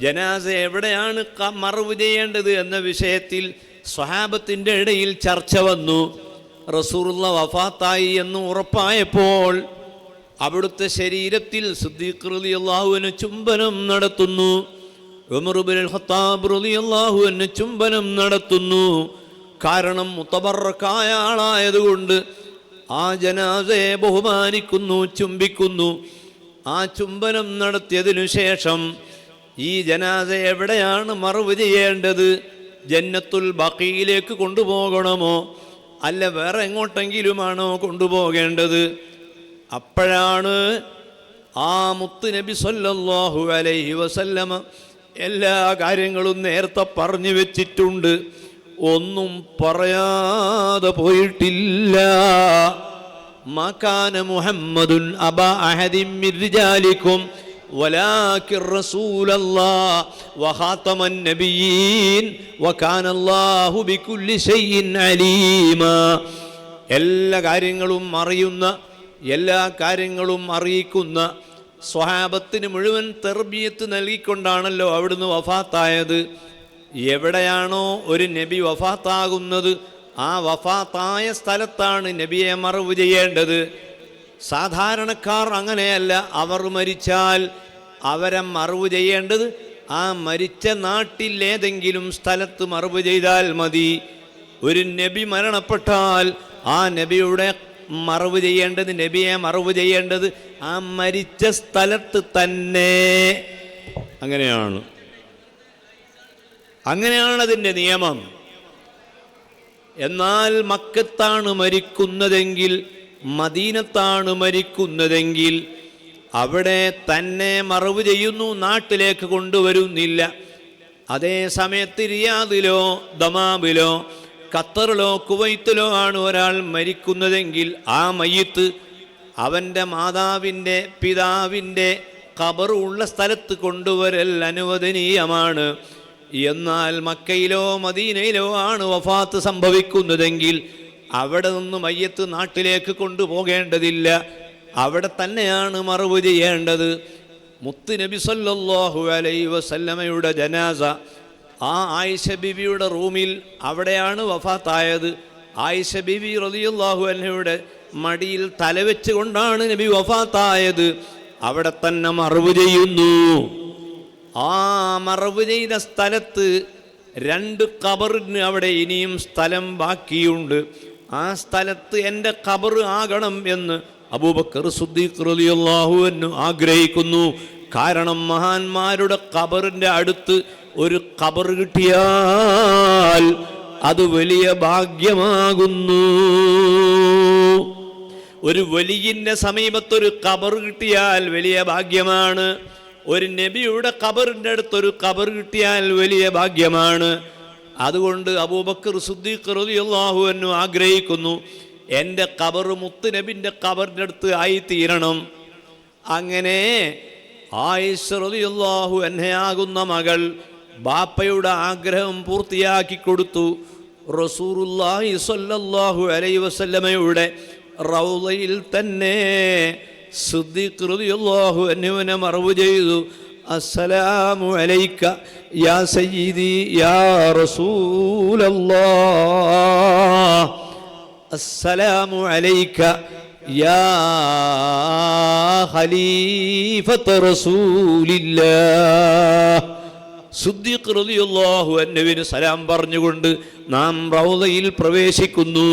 ജനാസ എവിടെയാണ് മറവു ചെയ്യേണ്ടത് എന്ന വിഷയത്തിൽ സ്വഹാബത്തിൻ്റെ ഇടയിൽ ചർച്ച വന്നു. റസൂലുള്ളാഹി വഫാത്തായി എന്ന് ഉറപ്പായപ്പോൾ അവിടുത്തെ ശരീരത്തിൽ സിദ്ദീഖ് റളിയല്ലാഹു അൻഹു ചുംബനം നടത്തുന്നു. ഉമർ ഇബ്നുൽ ഖത്താബ് റളിയല്ലാഹു അൻഹു ചുംബനം നടത്തുന്നു. കാരണം മുതബറക്കായ ആളായതുകൊണ്ട് ആ ജനാസയെ ബഹുമാനിക്കുന്നു, ചുംബിക്കുന്നു. ആ ചുംബനം നടത്തിയതിനു ശേഷം ഈ ജനാസ എവിടെയാണ് മറവ് ചെയ്യേണ്ടത്? ജന്നത്തുൽ ബഖീയിലേക്ക് കൊണ്ടുപോകണമോ അല്ല വേറെ എങ്ങോട്ടെങ്കിലുമാണോ കൊണ്ടുപോകേണ്ടത്? അപ്പോഴാണ് ആ മുത്ത് നബി സല്ലല്ലാഹു അലൈഹി വസല്ലമ എല്ലാ കാര്യങ്ങളും നേരത്തെ പറഞ്ഞു വെച്ചിട്ടുണ്ട്. ഒന്നും പറയാതെ പോയിട്ടില്ല. മകാന മുഹമ്മദുൻ അബാ അഹദിൻ മിർ റിജാലിക്കും വലാകിർ റസൂലല്ലാഹ് വഖാതമൻ നബിയീൻ വകാനല്ലാഹു ബികുല്ലി ഷൈഇൻ അലീമാ. എല്ലാ കാര്യങ്ങളും അറിയുന്ന, എല്ലാ കാര്യങ്ങളും അറിയിക്കുന്ന സ്വഹാബത്തിന് മുഴുവൻ തർബിയത്ത് നൽകിക്കൊണ്ടാണല്ലോ അവിടുന്ന് വഫാത്തായത്. എവിടെയാണോ ഒരു നബി വഫാത്താകുന്നത് ആ വഫാത്തായ സ്ഥലത്താണ് നബിയെ മറവ് ചെയ്യേണ്ടത്. സാധാരണക്കാർ അങ്ങനെയല്ല. അവർ മരിച്ചാൽ അവരെ മറവ് ചെയ്യേണ്ടത് ആ മരിച്ച നാട്ടിലേതെങ്കിലും സ്ഥലത്ത് മറവ് ചെയ്താൽ മതി. ഒരു നബി മരണപ്പെട്ടാൽ ആ നബിയുടെ മറവ് ചെയ്യേണ്ടത്, നബിയെ മറവ് ചെയ്യേണ്ടത് ആ മരിച്ച സ്ഥലത്ത് തന്നെ. അങ്ങനെയാണ് അതിൻ്റെ നിയമം. എന്നാൽ മക്കത്താണ് മരിക്കുന്നതെങ്കിൽ, മദീനത്താണ് മരിക്കുന്നതെങ്കിൽ അവിടെ തന്നെ മറവ് ചെയ്യുന്നു, നാട്ടിലേക്ക് കൊണ്ടുവരുന്നില്ല. അതേ സമയത്ത് റിയാദിലോ ദമാമിലോ ഖത്തറിലോ കുവൈത്തിലോ ആണ് ഒരാൾ മരിക്കുന്നതെങ്കിൽ ആ മയ്യിത്ത് അവൻ്റെ മാതാവിൻ്റെ പിതാവിൻ്റെ ഖബർ ഉള്ള സ്ഥലത്ത് കൊണ്ടുവരൽ അനുവദനീയമാണ്. എന്നാൽ മക്കയിലോ മദീനയിലോ ആണ് വഫാത്ത് സംഭവിക്കുന്നതെങ്കിൽ അവിടെ നിന്ന് മയ്യത്ത് നാട്ടിലേക്ക് കൊണ്ടുപോകേണ്ടതില്ല, അവിടെ തന്നെയാണ് മറവ് ചെയ്യേണ്ടത്. മുത്ത് നബി സല്ലല്ലാഹു അലൈഹി വസല്ലമയുടെ ജനാസ ആ ആയിഷ ബീവിയുടെ റൂമിൽ അവിടെയാണ് വഫാത്തായത്. ആയിഷ ബീവി റളിയല്ലാഹു അൻഹയുടെ മടിയിൽ തലവെച്ചുകൊണ്ടാണ് നബി വഫാത്തായത്. അവിടെ തന്നെ മറവ് ചെയ്യുന്നു. ആ മറവ് ചെയ്ത സ്ഥലത്ത് 2 ഖബറിന് അവിടെ ഇനിയും സ്ഥലം ബാക്കിയുണ്ട്. ആ സ്ഥലത്ത് എൻ്റെ ഖബർ ആകണം എന്ന് അബൂബക്കർ സിദ്ദീഖ് റളിയല്ലാഹു അൻഹു ആഗ്രഹിക്കുന്നു. കാരണം മഹാന്മാരുടെ ഖബറിൻ്റെ അടുത്ത് ഒരു ഖബർ കിട്ടിയാൽ അത് വലിയ ഭാഗ്യമാകുന്നു. ഒരു വലിയിൻ്റെ സമീപത്തൊരു ഖബർ കിട്ടിയാൽ വലിയ ഭാഗ്യമാണ്. ഒരു നബിയുടെ ഖബറിൻ്റെ അടുത്തൊരു ഖബർ കിട്ടിയാൽ വലിയ ഭാഗ്യമാണ്. അതുകൊണ്ട് അബൂബക്കർ സിദ്ദീഖ് റളിയല്ലാഹു അൻഹു ആഗ്രഹിക്കുന്നു, എൻ്റെ ഖബർ മുത്ത് നബിൻ്റെ ഖബറിൻ്റെ അടുത്ത് ആയിത്തീരണം. അങ്ങനെ ആയിഷ റളിയല്ലാഹു അൻഹയാകുന്ന മകൾ ബാപ്പയുടെ ആഗ്രഹം പൂർത്തിയാക്കി കൊടുത്തു. റസൂലുള്ളാഹി സ്വല്ലല്ലാഹു അലൈഹി വസല്ലമയുടെ റൗളയിൽ തന്നെ സിദ്ദീഖ് റളിയല്ലാഹു അൻഹുവിനെ മറവ് ചെയ്തു. അസ്സലാമു അലൈക യാ സയ്യിദി യാ റസൂലല്ലാഹ്, അസ്സലാമു അലൈക യാ ഖലീഫത്ത് റസൂലില്ലാഹ്. സിദ്ദീഖ് റളിയല്ലാഹു അൻഹുവിന് സലാം പറഞ്ഞുകൊണ്ട് നാം റൗളയിൽ പ്രവേശിക്കുന്നു.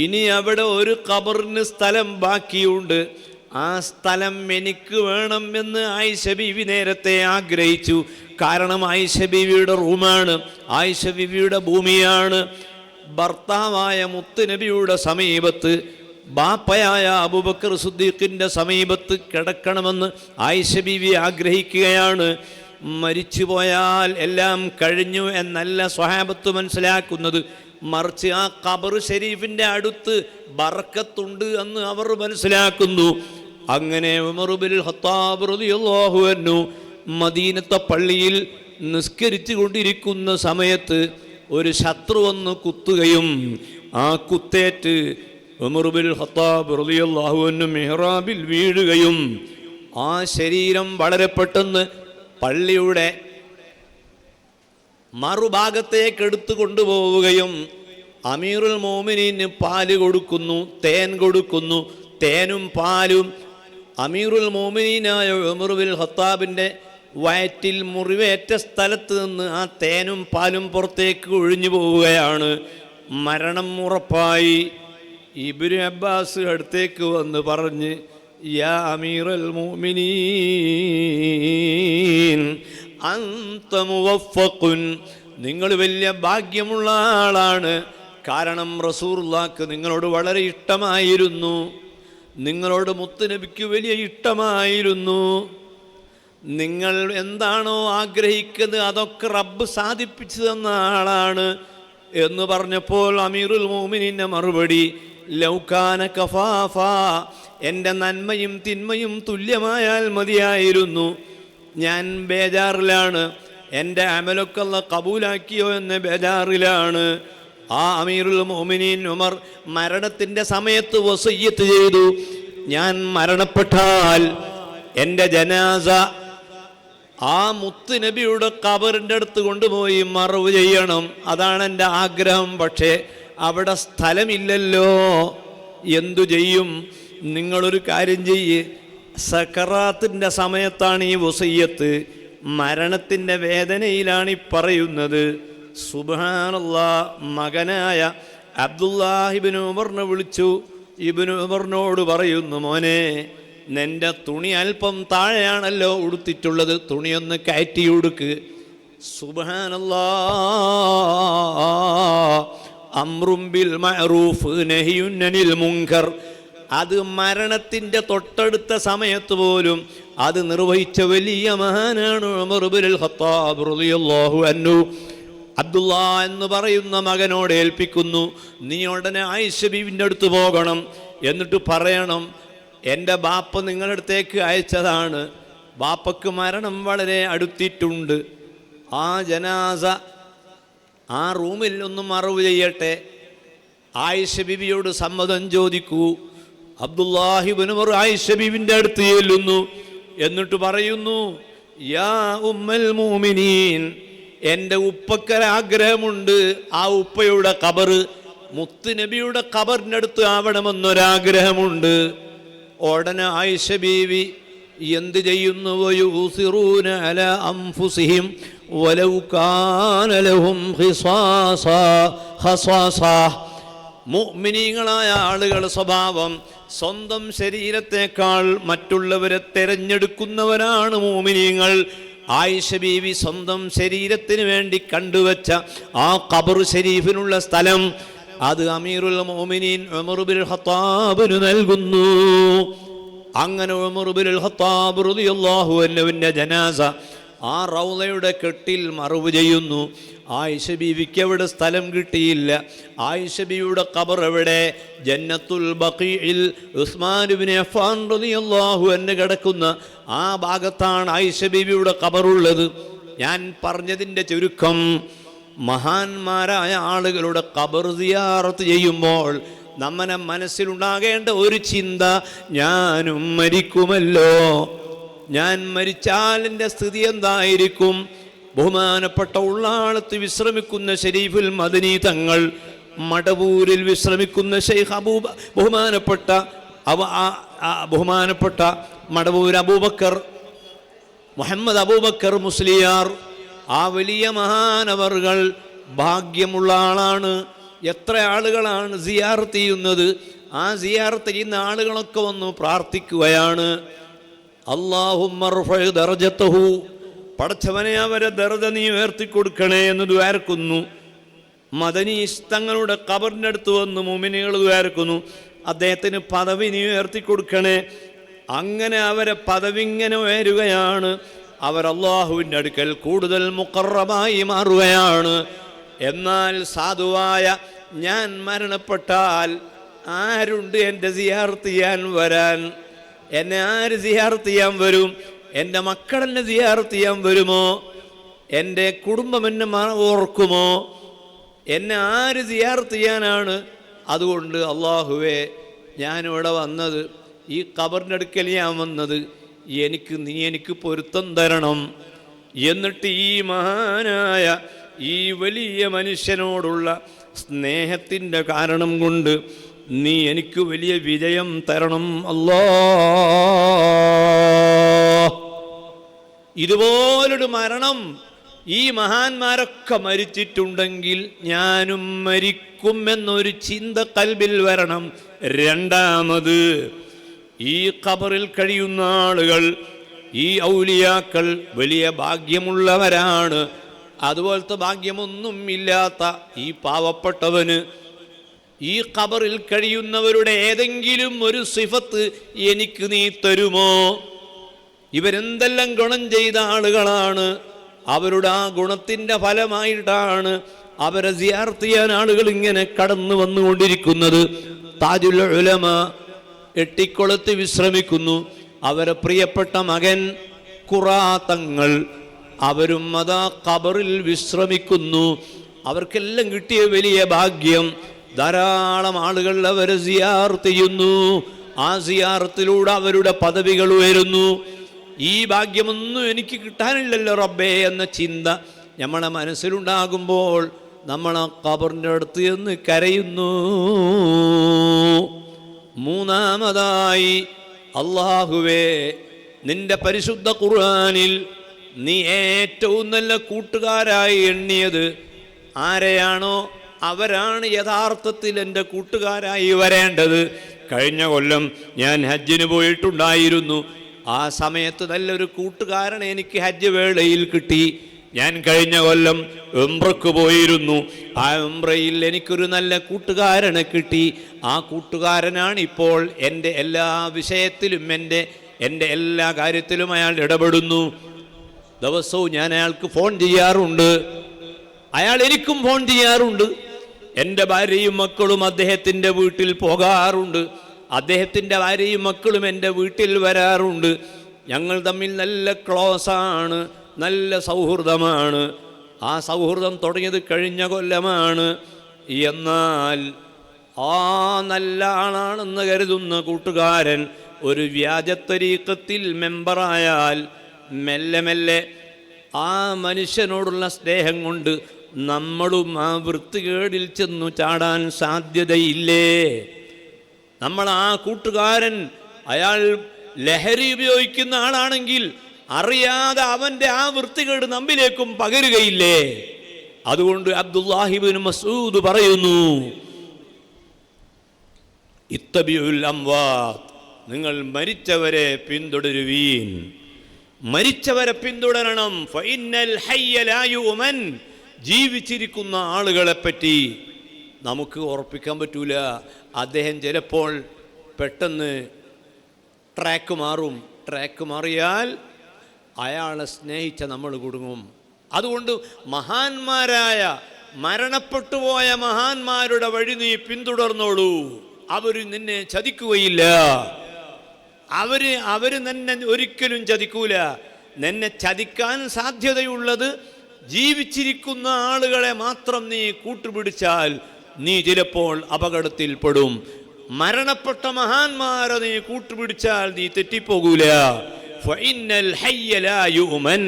ഇനി അവിടെ ഒരു ഖബറിന് സ്ഥലം ബാക്കിയുണ്ട്. ആ സ്ഥലം എനിക്ക് വേണമെന്ന് ആയിഷ ബീവി നേരത്തെ ആഗ്രഹിച്ചു. കാരണം ആയിഷ ബീവിയുടെ റൂമാണ്, ആയിഷ ബീവിയുടെ ഭൂമിയാണ്. ഭർത്താവായ മുത്ത് നബിയുടെ സമീപത്ത്, ബാപ്പയായ അബൂബക്കർ സിദ്ദീഖിൻ്റെ സമീപത്ത് കിടക്കണമെന്ന് ആയിഷ ബീവി ആഗ്രഹിക്കുകയാണ്. മരിച്ചുപോയാൽ എല്ലാം കഴിഞ്ഞു എന്നല്ല സ്വഹാബത്ത് മനസ്സിലാക്കുന്നത്, മറിച്ച് ആ ഖബർ ഷരീഫിൻ്റെ അടുത്ത് ബർക്കത്തുണ്ട് എന്ന് അവർ മനസ്സിലാക്കുന്നു. അങ്ങനെ ഉമർ ഇബ്നുൽ ഖത്താബ് റളിയല്ലാഹു അൻഹു മദീനത്തെ പള്ളിയിൽ നിസ്കരിച്ചു കൊണ്ടിരിക്കുന്ന സമയത്ത് ഒരു ശത്രു വന്ന് കുത്തുകയും ആ കുത്തേറ്റ് ഉമർ ഇബ്നുൽ ഖത്താബ് റളിയല്ലാഹു അൻഹു മിഹ്റാബിൽ വീഴുകയും ആ ശരീരം വളരെ പെട്ടെന്ന് പള്ളിയുടെ മറുഭാഗത്തേക്ക് എടുത്തു കൊണ്ടുപോവുകയും അമീറുൽ മോമിനീന് പാല് കൊടുക്കുന്നു, തേൻ കൊടുക്കുന്നു. തേനും പാലും അമീറുൽ മോമിനീനായ ഉമർ ഇബ്നുൽ ഖത്താബിൻ്റെ വയറ്റിൽ മുറിവേറ്റ സ്ഥലത്ത് നിന്ന് ആ തേനും പാലും പുറത്തേക്ക് ഒഴിഞ്ഞു പോവുകയാണ്. മരണം ഉറപ്പായി. ഇബ്നു അബ്ബാസ് അടുത്തേക്ക് വന്ന് പറഞ്ഞ്, യാ അമീറുൽ മോമിനീൻ അൻത മുവഫഖുൻ, നിങ്ങൾ വലിയ ഭാഗ്യമുള്ള ആളാണ്. കാരണം റസൂലുള്ളാഹിക്ക് നിങ്ങളോട് വളരെ ഇഷ്ടമായിരുന്നു, നിങ്ങളോട് മുത്തുനബിക്ക് വലിയ ഇഷ്ടമായിരുന്നു. നിങ്ങൾ എന്താണോ ആഗ്രഹിക്കുന്നത് അതൊക്കെ റബ്ബ് സാധിപ്പിച്ചു തന്ന ആളാണ് എന്ന് പറഞ്ഞപ്പോൾ അമീറുൽ മോമിനീൻ്റെ മറുപടി, ലൗകാന കഫാഫ, എൻ്റെ നന്മയും തിന്മയും തുല്യമായാൽ മതിയായിരുന്നു. ഞാൻ ബേജാറിലാണ്, എൻ്റെ അമലൊക്കെ അല്ലാഹ് കബൂലാക്കിയോ എന്ന ബേജാറിലാണ്. ആ അമീറുൽ മുഅ്മിനീൻ ഉമർ മരണത്തിൻ്റെ സമയത്ത് വസിയ്യത്ത് ചെയ്തു, ഞാൻ മരണപ്പെട്ടാൽ എൻ്റെ ജനാസ ആ മുത്ത് നബിയുടെ ഖബറിൻ്റെ അടുത്ത് കൊണ്ടുപോയി മറവ് ചെയ്യണം. അതാണ് എൻ്റെ ആഗ്രഹം. പക്ഷേ അവിടെ സ്ഥലമില്ലല്ലോ. എന്തു ചെയ്യും? നിങ്ങളൊരു കാര്യം ചെയ്യ്. സക്കറാത്തിൻ്റെ സമയത്താണ് ഈ വസിയ്യത്ത്, മരണത്തിൻ്റെ വേദനയിലാണ് ഈ പറയുന്നത്. സുബ്ഹാനല്ലാഹ്. മകനായ അബ്ദുല്ലാഹിബ്നു ഉമറിനെ വിളിച്ചു. ഇബ്നു ഉമറിനോട് പറയുന്നു, മോനെ, നിൻ്റെ തുണി അല്പം താഴെയാണല്ലോ ഉടുത്തിട്ടുള്ളത്, തുണിയൊന്ന് കയറ്റി ഉടുക്ക്. സുബ്ഹാനല്ലാഹ്. അംറും ബിൽ മഅറൂഫ് നഹിയുൻ അനിൽ മുൻകർ. അത് മരണത്തിൻ്റെ തൊട്ടടുത്ത സമയത്ത് പോലും അത് നിർവഹിച്ച വലിയ മഹാനാണ് ഉമർ ഇബ്നുൽ ഖത്താബ് റളിയല്ലാഹു അൻഹു. അബ്ദുല്ലാ എന്ന് പറയുന്ന മകനോട് ഏൽപ്പിക്കുന്നു, നീ ഉടനെ ആയിഷ ബീവിൻ്റെ അടുത്ത് പോകണം. എന്നിട്ട് പറയണം, എൻ്റെ ബാപ്പ നിങ്ങളുടെ അടുത്തേക്ക് അയച്ചതാണ്, ബാപ്പക്ക് മരണം വളരെ അടുത്തിട്ടുണ്ട്, ആ ജനാസ ആ റൂമിൽ ഒന്ന് മറവ് ചെയ്യട്ടെ. ആയിഷ ബീവിയോട് സമ്മതം ചോദിക്കൂ. അബ്ദുല്ലാഹിബ്നു ഉമർ ആയിഷ ബീവിൻ്റെ അടുത്ത് ചെല്ലുന്നു. എന്നിട്ട് പറയുന്നു, യാ ഉമ്മൽ മുഅ്മിനീൻ, എൻ്റെ ഉപ്പക്കൊരാഗ്രഹമുണ്ട്, ആ ഉപ്പയുടെ ഖബർ മുത്ത് നബിയുടെ ഖബറിൻ്റെ അടുത്ത് ആവണമെന്നൊരാഗ്രഹമുണ്ട്. ഉടനെ ആയിഷ ബീവി എന്ത് ചെയ്യുന്നു? വയൂസിറൂന അലാ അൻഫുസിഹിം വലൗ കാന ലഹും ഖസാസ. മുഅ്മിനീങ്ങളായ ആളുകളുടെ സ്വഭാവം സ്വന്തം ശരീരത്തെക്കാൾ മറ്റുള്ളവരെ തെരഞ്ഞെടുക്കുന്നവരാണ് മുഅ്മിനീങ്ങൾ. ആയിഷ ബീവി സ്വന്തം ശരീരത്തിന് വേണ്ടി കണ്ടുവച്ച ആ ഖബർ ശരീഫിനുള്ള സ്ഥലം അത് അമീറുൽ മുഅ്മിനീൻ ഉമർ ഇബ്നുൽ ഖത്താബിന് നൽകുന്നു. അങ്ങനെ ഉമർ ഇബ്നുൽ ഖത്താബ് റളിയല്ലാഹു അൻഹുവിൻ്റെ ജനാസ ആ റൗളയുടെ കെട്ടിൽ മറവ് ചെയ്യുന്നു. ആയിഷ ബീവിക്ക് അവിടെ സ്ഥലം കിട്ടിയില്ല. ആയിഷ ബീവിയുടെ ഖബർ എവിടെ? ജന്നത്തുൽ ബഖീഇൽ ഉസ്മാൻ ഇബ്നു അഫ്ഫാൻ റളിയല്ലാഹു അൻഹു കിടക്കുന്ന ആ ഭാഗത്താണ് ആയിഷ ബീവിയുടെ ഖബറുള്ളത്. ഞാൻ പറഞ്ഞതിൻ്റെ ചുരുക്കം, മഹാന്മാരായ ആളുകളുടെ ഖബർ സിയാറത്ത് ചെയ്യുമ്പോൾ നമ്മുടെ മനസ്സിലുണ്ടാകേണ്ട ഒരു ചിന്ത, ഞാനും മരിക്കുമല്ലോ, ഞാൻ മരിച്ചാൽ എൻ്റെ സ്ഥിതി എന്തായിരിക്കും? ബഹുമാനപ്പെട്ട ഉള്ളാളത്ത് വിശ്രമിക്കുന്ന ഷരീഫുൽ മദനി തങ്ങൾ, മടവൂരിൽ വിശ്രമിക്കുന്ന ഷെയ്ഖ് ബഹുമാനപ്പെട്ട മടവൂർ അബൂബക്കർ മുഹമ്മദ് അബൂബക്കർ മുസ്ലിയാർ, ആ വലിയ മഹാനവറുകൾ ഭാഗ്യമുള്ള ആളാണ്. എത്ര ആളുകളാണ് സിയാറത്ത് ചെയ്യുന്നത്? ആ സിയാറത്ത് ചെയ്യുന്ന ആളുകളൊക്കെ വന്നു പ്രാർത്ഥിക്കുകയാണ്, അല്ലാഹുമ്മ റഫഇ ദർജതഹു, പടച്ചവനെ അവരെ ദർജ നീ ഉയർത്തിക്കൊടുക്കണേ എന്ന് ദുആർക്കുന്നു. മദനി തങ്ങളുടെ ഖബറിൻ്റെ അടുത്ത് വന്ന് മുഅ്മിനീങ്ങൾ ദുആർക്കുന്നു, അദ്ദേഹത്തിന് പദവി നീ ഉയർത്തിക്കൊടുക്കണേ. അങ്ങനെ അവരെ പദവി ഇങ്ങനെ ഉയരുകയാണ്. അവർ അല്ലാഹുവിൻ്റെ അടുക്കൽ കൂടുതൽ മുഖറബായി മാറുകയാണ്. എന്നാൽ സാധുവായ ഞാൻ മരണപ്പെട്ടാൽ ആരുണ്ട് എൻ്റെ സിയാറത്ത് ചെയ്യാൻ വരാൻ? എന്നെ ആര് സിയാറത്ത് ചെയ്യാൻ വരും? എൻ്റെ മക്കളെന്നെ സിയാറത്ത് ചെയ്യാൻ വരുമോ? എൻ്റെ കുടുംബം എന്നെ ഓർക്കുമോ? എന്നെ ആര് സിയാറത്ത് ചെയ്യാനാണ്? അതുകൊണ്ട് അല്ലാഹുവേ, ഞാനിവിടെ വന്നത്, ഈ ഖബറിൻ്റെ അടുക്കൽ ഞാൻ വന്നത്, നീ എനിക്ക് പൊരുത്തം തരണം. എന്നിട്ട് ഈ മഹാനായ ഈ വലിയ മനുഷ്യനോടുള്ള സ്നേഹത്തിൻ്റെ കാരണം കൊണ്ട് നീ എനിക്ക് വലിയ വിജയം തരണം അല്ലാഹ്. ഇതുപോലൊരു മരണം ഈ മഹാന്മാരൊക്കെ മരിച്ചിട്ടുണ്ടെങ്കിൽ ഞാനും മരിക്കും എന്നൊരു ചിന്ത കൽബിൽ വരണം. രണ്ടാമത്, ഈ ഖബറിൽ കഴിയുന്ന ആളുകൾ, ഈ ഔലിയാക്കൾ വലിയ ഭാഗ്യമുള്ളവരാണ്. അതുപോലത്തെ ഭാഗ്യമൊന്നും ഇല്ലാത്ത ഈ പാവപ്പെട്ടവന് ഈ ഖബറിൽ കഴിയുന്നവരുടെ ഏതെങ്കിലും ഒരു സിഫത്ത് എനിക്ക് നീ തരുമോ? ഇവരെന്തെല്ലാം ഗുണം ചെയ്ത ആളുകളാണ്, അവരുടെ ആ ഗുണത്തിൻ്റെ ഫലമായിട്ടാണ് അവരെ സിയാറത്ത് ചെയ്യാൻ ആളുകൾ ഇങ്ങനെ കടന്നു വന്നുകൊണ്ടിരിക്കുന്നത്. താജുൽ ഉലമ എട്ടിക്കുളത്ത് വിശ്രമിക്കുന്നു. അവരെ പ്രിയപ്പെട്ട മകൻ ഖുറാ തങ്ങൾ, അവരും അതാ ഖബറിൽ വിശ്രമിക്കുന്നു. അവർക്കെല്ലാം കിട്ടിയ വലിയ ഭാഗ്യം. ധാരാളം ആളുകൾ അവരെ സിയാറത്ത് ചെയ്യുന്നു. ആ സിയാറത്തിലൂടെ അവരുടെ പദവികൾ ഉയരുന്നു. ഈ ഭാഗ്യമൊന്നും എനിക്ക് കിട്ടാനില്ലല്ലോ റബ്ബേ എന്ന ചിന്ത നമ്മളെ മനസ്സിലുണ്ടാകുമ്പോൾ നമ്മൾ ആ ഖബറിൻ്റെ അടുത്ത് എന്ന് കരയുന്നു. മൂന്നാമതായി, അല്ലാഹുവേ, നിന്റെ പരിശുദ്ധ ഖുർആനിൽ നീ ഏറ്റവും നല്ല കൂട്ടുകാരായി എണ്ണിയത് ആരെയാണോ അവരാണ് യഥാർത്ഥത്തിൽ എൻ്റെ കൂട്ടുകാരായി വരേണ്ടത്. കഴിഞ്ഞ കൊല്ലം ഞാൻ ഹജ്ജിന് പോയിട്ടുണ്ടായിരുന്നു. ആ സമയത്ത് നല്ലൊരു കൂട്ടുകാരൻ എനിക്ക് ഹജ്ജ് വേളയിൽ കിട്ടി. ഞാൻ കഴിഞ്ഞ കൊല്ലം ഉംറയ്ക്ക് പോയിരുന്നു. ആ ഉംറയിൽ എനിക്കൊരു നല്ല കൂട്ടുകാരനെ കിട്ടി. ആ കൂട്ടുകാരനാണ് ഇപ്പോൾ എൻ്റെ എല്ലാ വിഷയത്തിലും എൻ്റെ എല്ലാ കാര്യത്തിലും അയാൾ ഇടപെടുന്നു. ദിവസവും ഞാൻ അയാൾക്ക് ഫോൺ ചെയ്യാറുണ്ട്, അയാൾ എനിക്കും ഫോൺ ചെയ്യാറുണ്ട്. എൻ്റെ ഭാര്യയും മക്കളും അദ്ദേഹത്തിൻ്റെ വീട്ടിൽ പോകാറുണ്ട്, അദ്ദേഹത്തിൻ്റെ ഭാര്യയും മക്കളും എൻ്റെ വീട്ടിൽ വരാറുണ്ട്. ഞങ്ങൾ തമ്മിൽ നല്ല ക്ലോസാണ്, നല്ല സൗഹൃദമാണ്. ആ സൗഹൃദം തുടങ്ങിയത് കഴിഞ്ഞ കൊല്ലമാണ്. എന്നാൽ ആ നല്ല ആളാണെന്ന് കരുതുന്ന കൂട്ടുകാരൻ ഒരു വ്യാജത്തരീക്കത്തിൽ മെമ്പറായാൽ മെല്ലെ മെല്ലെ ആ മനുഷ്യനോടുള്ള സ്നേഹം കൊണ്ട് നമ്മളും ആ വൃത്തികേടിൽ ചെന്നു ചാടാൻ സാധ്യതയില്ലേ? നമ്മൾ ആ കൂട്ടുകാരൻ അയാൾ ലഹരി ഉപയോഗിക്കുന്ന ആളാണെങ്കിൽ അറിയാതെ അവൻ്റെ ആ വൃത്തികേട് നമ്മിലേക്കും പകരുകയില്ലേ? അതുകൊണ്ട് അബ്ദുല്ലാഹി ഇബ്നു മസ്ഊദ് പറയുന്നു, ഇത്തബിഉൽ അംവാത്ത്, നിങ്ങൾ മരിച്ചവരെ പിന്തുടരുവീൻ, മരിച്ചവരെ പിന്തുടരണം. ഫഇന്നൽ ഹയ്യ ലാ യുഅ്മൻ, ജീവിച്ചിരിക്കുന്ന ആളുകളെപ്പറ്റി നമുക്ക് ഉറപ്പിക്കാൻ പറ്റൂല. അദ്ദേഹം ചിലപ്പോൾ പെട്ടെന്ന് ട്രാക്ക് മാറും. ട്രാക്ക് മാറിയാൽ അയാളെ സ്നേഹിച്ച നമ്മൾ കുടുങ്ങും. അതുകൊണ്ട് മഹാന്മാരായ മരണപ്പെട്ടുപോയ മഹാന്മാരുടെ വഴി നീ പിന്തുടർന്നോളൂ. അവർ നിന്നെ ചതിക്കുകയില്ല. അവര് നിന്നെ ഒരിക്കലും ചതിക്കൂല. നിന്നെ ചതിക്കാൻ സാധ്യതയുള്ളത് ജീവിച്ചിരിക്കുന്ന ആളുകളെ മാത്രം നീ കൂട്ടുപിടിച്ചാൽ നീ ചിലപ്പോൾ അപകടത്തിൽപ്പെടും. മരണപ്പെട്ട മഹാന്മാരെ നീ കൂട്ടുപിടിച്ചാൽ നീ തെറ്റിപ്പോകൂല. ഫഇന്നൽ ഹയ്യ ലാ യുഅ്മൻ.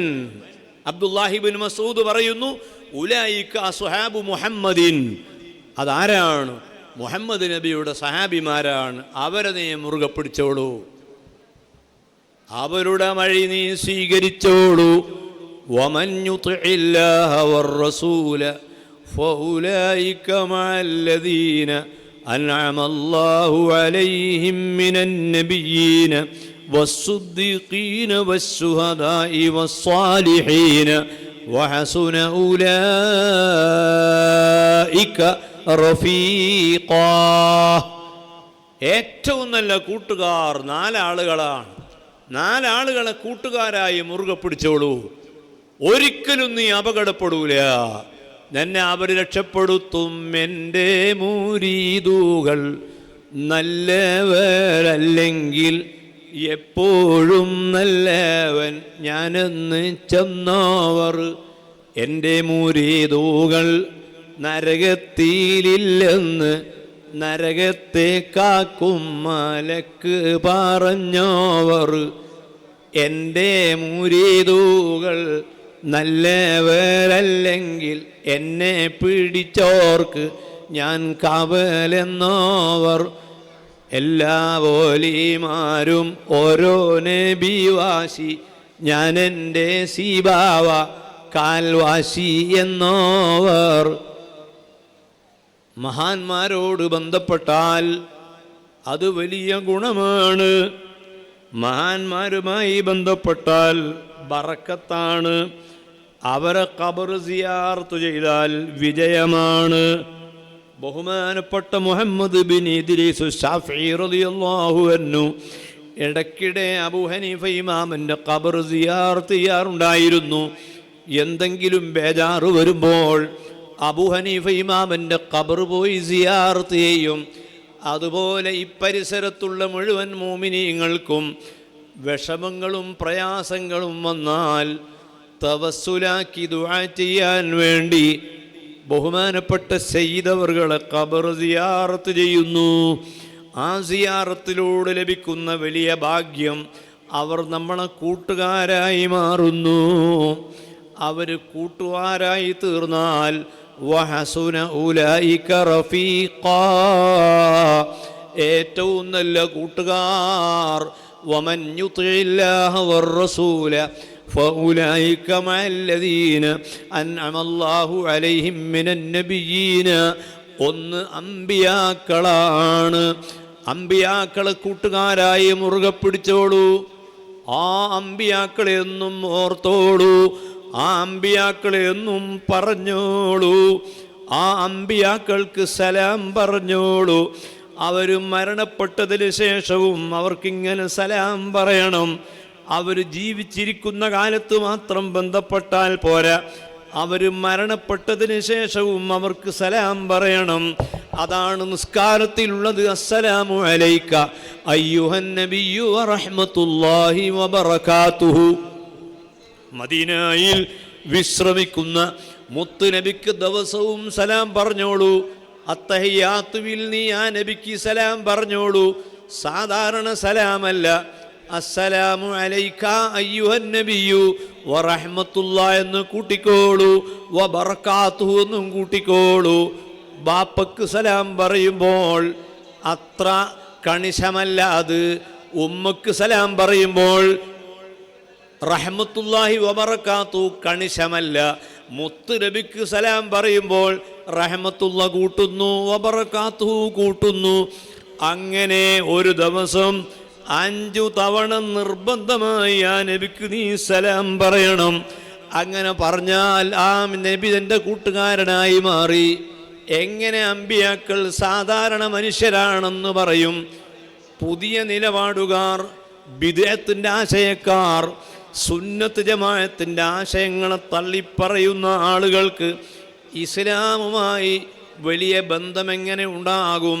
അബ്ദുല്ലാഹി ഇബ്നു മസ്ഊദ് പറയുന്നു, ഉലൈക അസ്ഹാബു മുഹമ്മദിൻ. അതാരാണ്? മുഹമ്മദ് നബിയുടെ സഹാബിമാരാണ്. അവരെ നീ മുറുകെ പിടിച്ചോളൂ, അവരുടെ വഴി നീ സ്വീകരിച്ചോളൂ. വമൻ യുതിഇല്ലാഹ വറസൂല ഫഉലൈക മഅല്ലദീന അൻഅമല്ലാഹു അലൈഹിം മിനൻ നബിയ്യീന വസ്സുദ്ദീഖീന വസ്സുഹദാഇ വസ്സാലിഹീന വഹസുന ഉലൈക റഫീഖാ. ഏറ്റവും നല്ല കൂട്ടുകാർ 4 ആളുകളാണ്. 4 ആളുകളെ കൂട്ടുകാരായി മുറുകെ പിടിച്ചോളൂ. ഒരിക്കലും നീ അപകടപ്പെടൂല. നിന്നെ അവർ രക്ഷപ്പെടുത്തും. എൻ്റെ മുരീദുകൾ നല്ലവരല്ലെങ്കിൽ എപ്പോഴും നല്ലവൻ ഞാനെന്ന് ചെന്നവർ. എൻ്റെ മുരീദുകൾ നരകത്തിലില്ലെന്ന് നരകത്തെ കാക്കും മലക്ക് പറഞ്ഞവർ. എൻ്റെ മുരീദുകൾ നല്ലവരല്ലെങ്കിൽ എന്നെ പിടിച്ചോർക്ക് ഞാൻ കാവലെന്നവർ. എല്ലാ ഓലിമാരും ഓരോ നബിവാശി, ഞാൻ എൻ്റെ സീബാവ കാൽവാശി എന്നോവർ. മഹാന്മാരോട് ബന്ധപ്പെട്ടാൽ അത് വലിയ ഗുണമാണ്. മഹാന്മാരുമായി ബന്ധപ്പെട്ടാൽ ബറക്കത്താണ്. അവരെ ഖബർ സിയാറത്ത് ചെയ്താൽ വിജയമാണ്. ബഹുമാനപ്പെട്ട മുഹമ്മദ് ബിൻ ഇദ്രീസ് ശാഫിഈ റളിയല്ലാഹു അൻഹു ഇടയ്ക്കിടെ അബൂ ഹനീഫ ഇമാമിൻ്റെ ഖബർ സിയാറത്ത് ചെയ്യാറുണ്ടായിരുന്നു. എന്തെങ്കിലും ബേജാറ് വരുമ്പോൾ അബൂ ഹനീഫ ഇമാമിൻ്റെ ഖബർ പോയി സിയാറത്ത് ചെയ്യും. അതുപോലെ ഈ പരിസരത്തുള്ള മുഴുവൻ മുഅ്മിനീങ്ങൾക്കും വിഷമങ്ങളും പ്രയാസങ്ങളും വന്നാൽ തവസ്സുലാക്കി ദുആ ചെയ്യാൻ വേണ്ടി ബഹുമാനപ്പെട്ട സയ്യിദ് അവറുകളെ ഖബർ സിയാറത്ത് ചെയ്യുന്നു. ആ സിയാറത്തിലൂടെ ലഭിക്കുന്ന വലിയ ഭാഗ്യം അവർ നമ്മളെ കൂട്ടുകാരായി മാറുന്നു. അവർ കൂട്ടുകാരായി തീർന്നാൽ വഹസുന ഉലൈക റഫീഖാ, ഏറ്റവും നല്ല കൂട്ടുകാർ. വമൻ യുതിഇല്ലാഹ വർ-റസൂല ഫഉലൈക മഅല്ലദീന അൻഅമല്ലാഹു അലൈഹിം മിനൻ നബിയ്യീന. ഒന്ന് അമ്പിയാക്കളാണ്. അമ്പിയാക്കളെ കൂട്ടുകാരായി മുറുകെ പിടിച്ചോളൂ. ആ അമ്പിയാക്കളെ എന്നും ഓർത്തോളൂ. ആ അമ്പിയാക്കളെ എന്നും പറഞ്ഞോളൂ. ആ അമ്പിയാക്കൾക്ക് സലാം പറഞ്ഞോളൂ. അവർ മരണപ്പെട്ടതിന് ശേഷവും അവർക്കിങ്ങനെ സലാം പറയണം. അവർ ജീവിച്ചിരിക്കുന്ന കാലത്ത് മാത്രം ബന്ധപ്പെട്ടാൽ പോരാ, അവർ മരണപ്പെട്ടതിന് ശേഷവും അവർക്ക് സലാം പറയണം. അതാണ് നിസ്കാരത്തിലുള്ളത്. അസ്സലാമു അലൈക അയ്യുഹൻ നബിയ്യു വറഹ്മത്തുള്ളാഹി വബറകാതുഹു. മദീനയിൽ വിശ്രമിക്കുന്ന മുത്ത് നബിക്ക് ദിവസവും സലാം പറഞ്ഞോളൂ. അത്തഹിയാത്തുവിൽ നീ ആ നബിക്ക് സലാം പറഞ്ഞോളൂ. സാധാരണ സലാമല്ല. അസ്സലാമു അലൈക അയ്യുഹൻ നബിയ്യു വറഹ്മത്തുള്ളാഹി എന്ന് കൂട്ടിക്കോളൂ, വബറകാതുഹു എന്നും കൂട്ടിക്കോളൂ. ബാപ്പക്ക് സലാം പറയുമ്പോൾ അത്ര കണിശമല്ല അത്. ഉമ്മക്ക് സലാം പറയുമ്പോൾ റഹ്മത്തുള്ളാഹി വബറകാതുഹു കണിശമല്ല. മുത്ത് നബിക്ക് സലാം പറയുമ്പോൾ റഹ്മത്തുള്ള കൂട്ടുന്നു, വബറകാതുഹു കൂട്ടുന്നു. അങ്ങനെ ഒരു ദിവസം 5 തവണ നിർബന്ധമായി ആ നബിക്ക് നീ സലാം പറയണം. അങ്ങനെ പറഞ്ഞാൽ ആ നബി എൻ്റെ കൂട്ടുകാരനായി മാറി. എങ്ങനെ അമ്പിയാക്കൾ സാധാരണ മനുഷ്യരാണെന്ന് പറയും? പുതിയ നിലപാടുകാർ, ബിദ്അത്തിന്റെ ആശയക്കാർ, സുന്നത്ത് ജമാഅത്തിന്റെ ആശയങ്ങളെ തള്ളിപ്പറയുന്ന ആളുകൾക്ക് ഇസ്ലാമുമായി വലിയ ബന്ധമെങ്ങനെ ഉണ്ടാകും?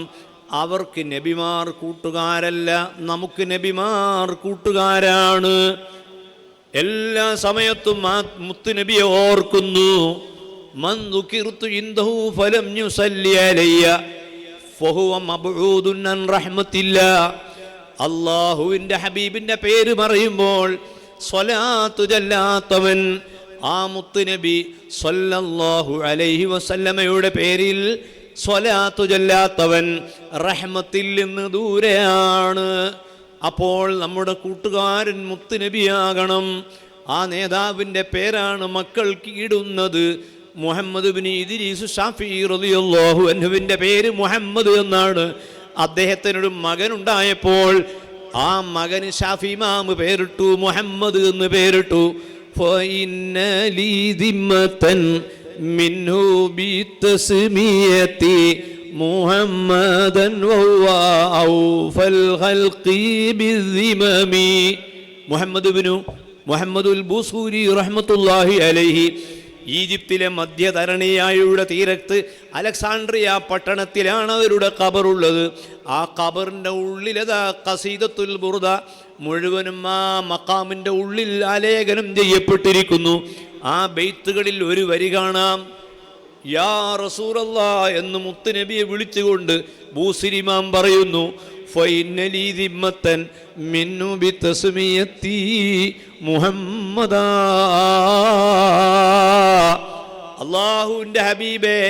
അവർക്ക് നബിമാർ കൂട്ടുകാരല്ല, നമുക്ക് നബിമാർ കൂട്ടുകാരാണ്. എല്ലാ സമയത്തും ആ മുത്തുനബിയെ ഓർക്കുന്നു. മൻ ദുകിർതു ഇൻദഹു ഫലം യുസല്ലി അലയ്യ ഫഹുവ മബ്ഊദുൻ അൻ റഹ്മത്തില്ലാ. അല്ലാഹുവിൻ്റെ ഹബീബിൻ്റെ പേര് പറയുമ്പോൾ സ്വലാത്തു ചൊല്ലാത്തവൻ, ആ മുത്തുനബി സ്വല്ലല്ലാഹു അലൈഹി വസല്ലമയുടെ പേരിൽ സ്വലാത്തു ചൊല്ലാത്തവൻ റഹ്മത്തിൽ നിന്ന് ദൂരെയാണ്. അപ്പോൾ നമ്മുടെ കൂട്ടുകാരൻ മുത്തുനബിയാകണം. ആ നേതാവിൻ്റെ പേരാണ് മക്കൾക്ക് ഇടുന്നത്. മുഹമ്മദ് ബിൻ ഇദ്രീസ് ശാഫിഈ റളിയല്ലാഹു അൻഹുവിൻ്റെ പേര് മുഹമ്മദ് എന്നാണ്. അദ്ദേഹത്തിനൊരു മകനുണ്ടായപ്പോൾ ആ മകന് ഷാഫി ഇമാം പേരിട്ടു, മുഹമ്മദ് എന്ന് പേരിട്ടു. ഫഇന്ന ലീ ദിമ്മതൻ മിൻഹു ബിതസ്മിയതി മുഹമ്മദൻ വഹുവ ഔഫൽ ഖൽഖി ബിദ്ദിമമി. മുഹമ്മദുൽ ബൂസൂരി റഹ്മത്തുള്ളാഹി അലൈഹി ഈജിപ്തിലെ മധ്യധരണിയായുടെ തീരത്ത് അലക്സാണ്ട്രിയ പട്ടണത്തിലാണ് അവരുടെ ഖബറുള്ളത്. ആ ഖബറിൻ്റെ ഉള്ളിലതാ ഖസീദത്തുൽ ബുർദ മുഴുവനും ആ മഖാമിൻ്റെ ഉള്ളിൽ ആലേഖനം ചെയ്യപ്പെട്ടിരിക്കുന്നു. ആ ബെയ്ത്തുകളിൽ ഒരു വരി കാണാം. യാ റസൂലല്ലാഹ് എന്ന് മുത്തുനബിയെ വിളിച്ചുകൊണ്ട് ബൂസിരി ഇമാം പറയുന്നു, ഫഇന്ന ലീ ദിമ്മതൻ മിന്നു ബിതസ്മിയതി മുഹമ്മദാ. അല്ലാഹുവിൻ്റെ ഹബീബേ,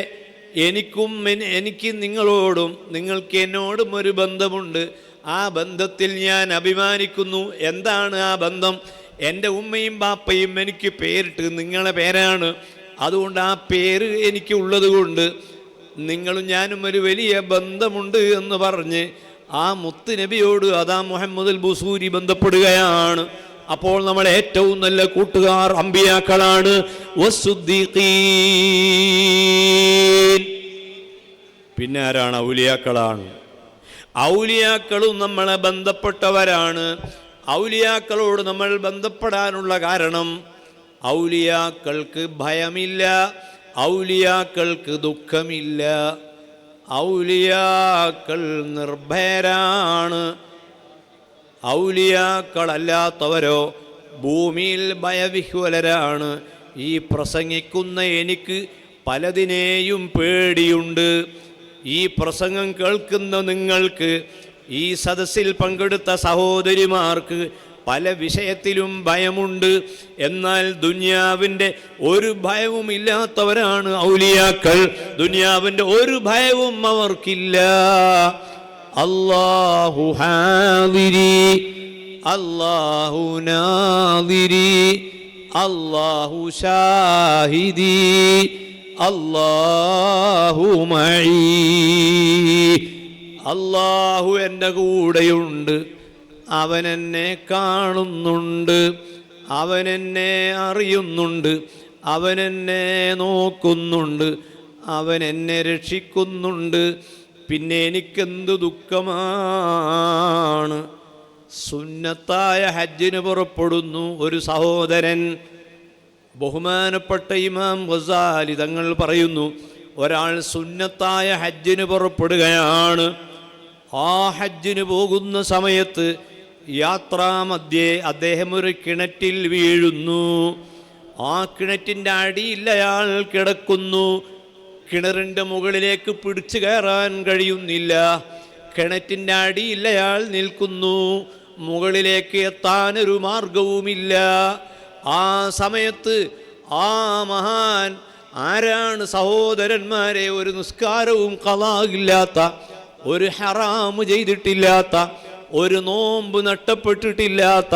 എനിക്ക് നിങ്ങളോടും നിങ്ങൾക്ക് എന്നോടും ഒരു ബന്ധമുണ്ട്. ആ ബന്ധത്തിൽ ഞാൻ അഭിമാനിക്കുന്നു. എന്താണ് ആ ബന്ധം? എൻ്റെ ഉമ്മയും ബാപ്പയും എനിക്ക് പേരിട്ട് നിങ്ങളെ പേരാണ്. അതുകൊണ്ട് ആ പേര് എനിക്ക് ഉള്ളത് കൊണ്ട് നിങ്ങളും ഞാനും ഒരു വലിയ ബന്ധമുണ്ട് എന്ന് പറഞ്ഞ് ആ മുത്ത് നബിയോട് അതാ മുഹമ്മദുൽ ബൂസൂരി ബന്ധപ്പെടുകയാണ്. അപ്പോൾ നമ്മൾ ഏറ്റവും നല്ല കൂട്ടുകാർ അമ്പിയാക്കളാണ്. വസ്സുദ്ദീഖീൻ. പിന്നെ ആരാണ്? ഔലിയാക്കളാണ്. ഔലിയാക്കളും നമ്മളെ ബന്ധപ്പെട്ടവരാണ്. ഔലിയാക്കളോട് നമ്മൾ ബന്ധപ്പെടാനുള്ള കാരണം ഔലിയാക്കൾക്ക് ഭയമില്ല, ഔലിയാക്കൾക്ക് ദുഃഖമില്ല, ഔലിയാക്കൾ നിർഭയരാണ്. ഔലിയാക്കളല്ലാത്തവരോ ഭൂമിയിൽ ഭയവിഹ്വലരാണ്. ഈ പ്രസംഗിക്കുന്ന എനിക്ക് പലതിനെയും പേടിയുണ്ട്. ഈ പ്രസംഗം കേൾക്കുന്ന നിങ്ങൾക്ക്, ഈ സദസ്സിൽ പങ്കെടുത്ത സഹോദരിമാർക്ക് പല വിഷയത്തിലും ഭയമുണ്ട്. എന്നാൽ ദുനിയാവിൻ്റെ ഒരു ഭയവും ഇല്ലാത്തവരാണ് ഔലിയാക്കൾ. ദുനിയാവിൻ്റെ ഒരു ഭയവും അവർക്കില്ല. അല്ലാഹു ഹാദിരി, അല്ലാഹു നാദിരി, അല്ലാഹു ഷാഹിദി, അല്ലാഹു മഈ. അല്ലാഹു എൻ്റെ കൂടെയുണ്ട്, അവൻ എന്നെ കാണുന്നുണ്ട്, അവൻ എന്നെ അറിയുന്നുണ്ട്, അവൻ എന്നെ നോക്കുന്നുണ്ട്, അവൻ എന്നെ രക്ഷിക്കുന്നുണ്ട്. പിന്നെ എനിക്കെന്ത് ദുഃഖമാണ്. സുന്നത്തായ ഹജ്ജിന് പുറപ്പെടുന്നു ഒരു സഹോദരൻ. ബഹുമാനപ്പെട്ട ഇമാം ഗസാലി തങ്ങൾ പറയുന്നു, ഒരാൾ സുന്നത്തായ ഹജ്ജിന് പുറപ്പെടുകയാണ്. ആ ഹജ്ജിന് പോകുന്ന സമയത്ത് യാത്രാമധ്യേ അദ്ദേഹം ഒരു കിണറ്റിൽ വീഴുന്നു. ആ കിണറ്റിൻ്റെ അടിയിൽ അയാൾ കിടക്കുന്നു. കിണറിൻ്റെ മുകളിലേക്ക് പിടിച്ചു കയറാൻ കഴിയുന്നില്ല. കിണറ്റിൻ്റെ അടിയിൽ അയാൾ നിൽക്കുന്നു. മുകളിലേക്ക് എത്താനൊരു മാർഗവുമില്ല. ആ സമയത്ത് ആ മഹാൻ ആരാണ് സഹോദരന്മാരെ? ഒരു നിസ്കാരവും ഖളാഇല്ലാത്ത, ഒരു ഹറാമ് ചെയ്തിട്ടില്ലാത്ത, ഒരു നോമ്പ് നഷ്ടപ്പെട്ടിട്ടില്ലാത്ത,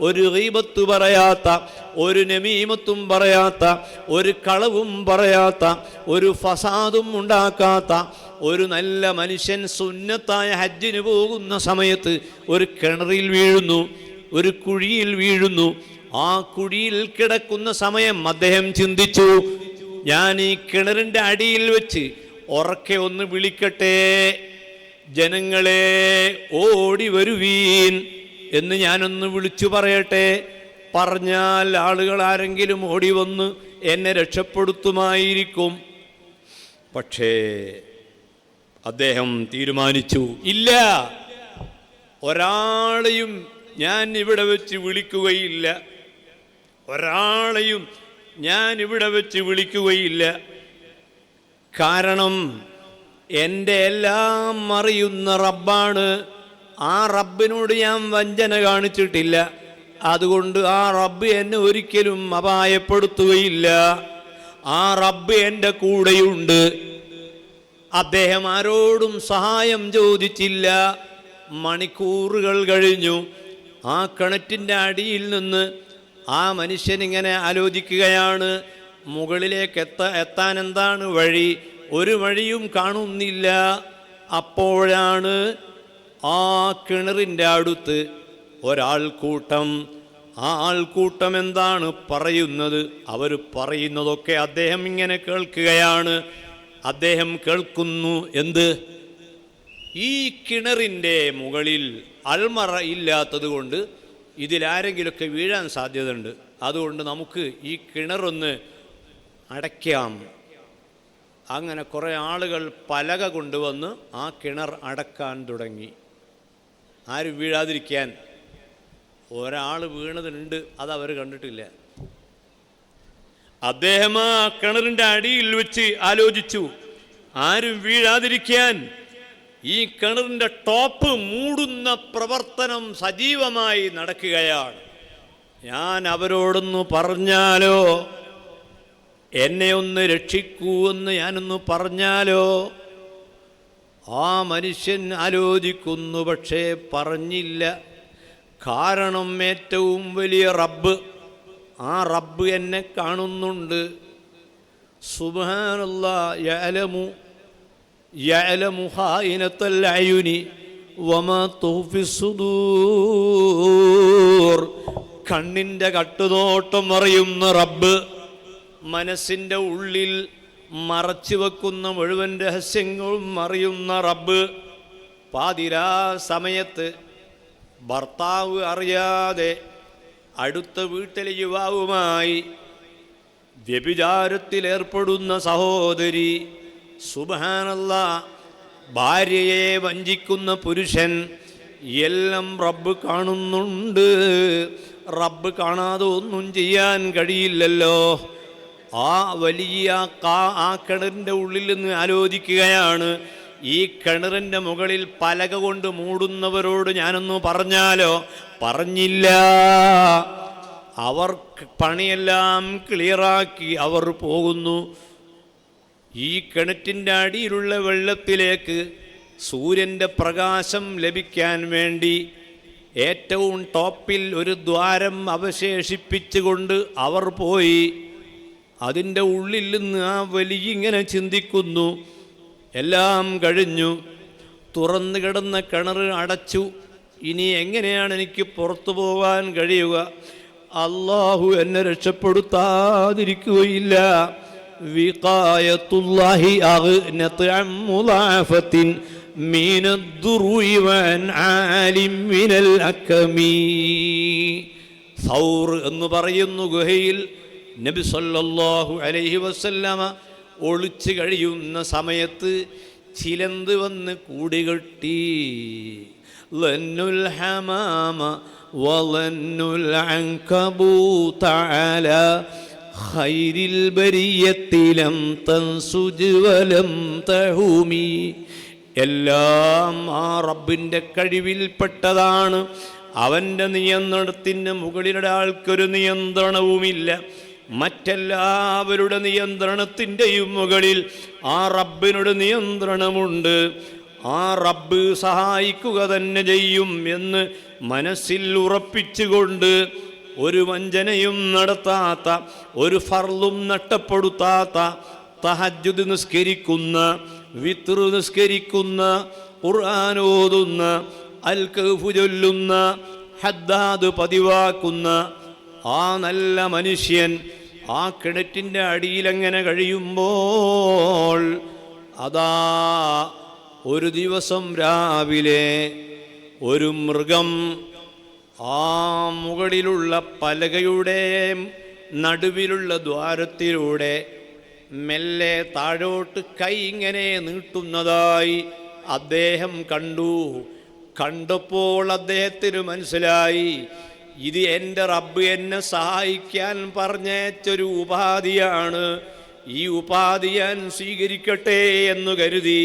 ഒരു ഗീബത്ത് പറയാത്ത, ഒരു നമീമത്തും പറയാത്ത, ഒരു കളവും പറയാത്ത, ഒരു ഫസാദും ഉണ്ടാക്കാത്ത ഒരു നല്ല മനുഷ്യൻ സുന്നത്തായ ഹജ്ജിന് പോകുന്ന സമയത്ത് ഒരു കിണറിൽ വീഴുന്നു, ഒരു കുഴിയിൽ വീഴുന്നു. ആ കുഴിയിൽ കിടക്കുന്ന സമയം അദ്ദേഹം ചിന്തിച്ചു, ഞാൻ ഈ കിണറിൻ്റെ അടിയിൽ വെച്ച് ഉറക്കെ ഒന്ന് വിളിക്കട്ടെ, ജനങ്ങളെ ഓടി വരുവീൻ എന്ന് ഞാനൊന്ന് വിളിച്ചു പറയട്ടെ. പറഞ്ഞാൽ ആളുകൾ ആരെങ്കിലും ഓടി വന്ന് എന്നെ രക്ഷപ്പെടുത്തുമായിരിക്കും. പക്ഷേ അദ്ദേഹം തീരുമാനിച്ചു, ഇല്ല, ഒരാളെയും ഞാൻ ഇവിടെ വെച്ച് വിളിക്കുകയില്ല, ഒരാളെയും ഞാൻ ഇവിടെ വെച്ച് വിളിക്കുകയില്ല. കാരണം എൻ്റെ എല്ലാം അറിയുന്ന റബ്ബാണ്. ആ റബ്ബിനോട് ഞാൻ വഞ്ചന കാണിച്ചിട്ടില്ല. അതുകൊണ്ട് ആ റബ്ബ് എന്നെ ഒരിക്കലും അപായപ്പെടുത്തുകയില്ല. ആ റബ്ബ് എൻ്റെ കൂടെയുണ്ട്. അദ്ദേഹം ആരോടും സഹായം ചോദിച്ചില്ല. മണിക്കൂറുകൾ കഴിഞ്ഞു. ആ കിണറ്റിൻ്റെ അടിയിൽ നിന്ന് ആ മനുഷ്യനിങ്ങനെ ആലോചിക്കുകയാണ്, മുകളിലേക്ക് എത്താൻ എന്താണ് വഴി? ഒരു വഴിയും കാണുന്നില്ല. അപ്പോഴാണ് ആ കിണറിൻ്റെ അടുത്ത് ഒരാൾക്കൂട്ടം. ആ ആൾക്കൂട്ടം എന്താണ് പറയുന്നത്? അവർ പറയുന്നതൊക്കെ അദ്ദേഹം ഇങ്ങനെ കേൾക്കുകയാണ്. അദ്ദേഹം കേൾക്കുന്നു, എന്ത്? ഈ കിണറിൻ്റെ മുകളിൽ അൾമറ ഇല്ലാത്തത് കൊണ്ട് ഇതിലാരെങ്കിലുമൊക്കെ വീഴാൻ സാധ്യതയുണ്ട്. അതുകൊണ്ട് നമുക്ക് ഈ കിണറൊന്ന് അടയ്ക്കാം. അങ്ങനെ കുറേ ആളുകൾ പലക കൊണ്ടുവന്ന് ആ കിണർ അടക്കാൻ തുടങ്ങി. ആരും വീഴാതിരിക്കാൻ. ഒരാൾ വീണതുണ്ട്, അതവർ കണ്ടിട്ടില്ല. അദ്ദേഹം ആ കിണറിൻ്റെ അടിയിൽ വെച്ച് ആലോചിച്ചു, ആരും വീഴാതിരിക്കാൻ ഈ കിണറിൻ്റെ ടോപ്പ് മൂടുന്ന പ്രവർത്തനം സജീവമായി നടക്കുകയാണ്. ഞാൻ അവരോടൊന്ന് പറഞ്ഞാലോ, എന്നെ ഒന്ന് രക്ഷിക്കൂ എന്ന് ഞാനൊന്ന് പറഞ്ഞാലോ? ആ മനുഷ്യൻ ആലോചിക്കുന്നു, പക്ഷേ പറഞ്ഞില്ല. കാരണം ഏറ്റവും വലിയ റബ്ബ്, ആ റബ്ബ് എന്നെ കാണുന്നുണ്ട്. സുബ്ഹാനല്ലാഹ്, യഅലമു ഖായിനത്തൽ അയുനി വമാ തുഖ്ഫിസ് സുദൂർ. കണ്ണിൻ്റെ കട്ടുനോട്ടം അറിയുന്ന റബ്ബ്, മനസ്സിൻ്റെ ഉള്ളിൽ മറച്ചു വെക്കുന്ന മുഴുവൻ രഹസ്യങ്ങളും അറിയുന്ന റബ്ബ്. പാതിരാ സമയത്ത് ഭർത്താവ് അറിയാതെ അടുത്ത വീട്ടിലെ യുവാവുമായി വ്യഭിചാരത്തിലേർപ്പെടുന്ന സഹോദരി, സുബ്ഹാനല്ലാഹ്, ഭാര്യയെ വഞ്ചിക്കുന്ന പുരുഷൻ, എല്ലാം റബ്ബ് കാണുന്നുണ്ട്. റബ്ബ് കാണാതെ ഒന്നും ചെയ്യാൻ കഴിയില്ലല്ലോ. ആ വലിയ ആ കിണറിൻ്റെ ഉള്ളിൽ നിന്ന് ആലോചിക്കുകയാണ്, ഈ കിണറിൻ്റെ മുകളിൽ പലക കൊണ്ട് മൂടുന്നവരോട് ഞാനൊന്നു പറഞ്ഞാലോ? പറഞ്ഞില്ല. അവർ പണിയെല്ലാം ക്ലിയറാക്കി അവർ പോകുന്നു. ഈ കിണറ്റിൻ്റെ അടിയിലുള്ള വെള്ളത്തിലേക്ക് സൂര്യൻ്റെ പ്രകാശം ലഭിക്കാൻ വേണ്ടി ഏറ്റവും ടോപ്പിൽ ഒരു ദ്വാരം അവശേഷിപ്പിച്ചുകൊണ്ട് അവർ പോയി. അതിൻ്റെ ഉള്ളിൽ നിന്ന് ആ വലിയ ഇങ്ങനെ ചിന്തിക്കുന്നു. എല്ലാം കഴിഞ്ഞു, തുറന്നു കിടന്ന കിണർ അടച്ചു. ഇനി എങ്ങനെയാണ് എനിക്ക് പുറത്തു പോകാൻ കഴിയുക? അള്ളാഹു എന്നെ രക്ഷപ്പെടുത്താതിരിക്കുകയില്ല. വിഖായത്തുല്ലാഹി അഗ്നത് അൻ മുളാഫത്തിൻ മിനദ്ദുറുഇ വൻ ആലിം മിനൽ അകമി. സൗർ എന്ന് പറയുന്ന ഗുഹയിൽ നബി സല്ലല്ലാഹു അലൈഹി വസല്ലമ ഒളിച്ചു കഴിയുന്ന സമയത്ത് ചിലന്ത് വന്ന് കൂടികെട്ടി. ലന്നുൽ ഹമാമ വലന്നുൽ അൻകബൂത അലാ ഖൈരിൽ ബരിയത്തിലം തൻസുജ് വലം തഹുമി. എല്ലാം ആ റബ്ബിൻ്റെ കഴിവിൽപ്പെട്ടതാണ്. അവൻ്റെ നിയന്ത്രണത്തിന് മുകളിലൊരാൾക്കൊരു നിയന്ത്രണവുമില്ല. മറ്റെല്ലാവരുടെ നിയന്ത്രണത്തിൻ്റെയും മുകളിൽ ആ റബ്ബിനോട് നിയന്ത്രണമുണ്ട്. ആ റബ്ബ് സഹായിക്കുക തന്നെ ചെയ്യും എന്ന് മനസ്സിൽ ഉറപ്പിച്ചുകൊണ്ട് ഒരു വഞ്ചനയും നടത്താത്ത, ഒരു ഫർളും നഷ്ടപ്പെടുത്താത്ത, തഹജ്ജുദ് നിസ്കരിക്കുന്ന, വിത്ർ നിസ്കരിക്കുന്ന, ഖുർആൻ ഓതുന്ന, അൽ കഹ്ഫ് ചൊല്ലുന്ന, ഹദ്ദാദ് പതിവാക്കുന്ന ആ നല്ല മനുഷ്യൻ ആ കിണറ്റിൻ്റെ അടിയിലങ്ങനെ കഴിയുമ്പോൾ അതാ ഒരു ദിവസം രാവിലെ ഒരു മൃഗം ആ മുകളിലുള്ള പലകയുടെ നടുവിലുള്ള ദ്വാരത്തിലൂടെ മെല്ലെ താഴോട്ട് കൈ ഇങ്ങനെ നീട്ടുന്നതായി അദ്ദേഹം കണ്ടു. കണ്ടപ്പോൾ അദ്ദേഹത്തിന് മനസ്സിലായി, ഇത് എൻ്റെ റബ്ബ് എന്നെ സഹായിക്കാൻ പറഞ്ഞൊരു ഉപാധിയാണ്. ഈ ഉപാധി ഞാൻ സ്വീകരിക്കട്ടെ എന്ന് കരുതി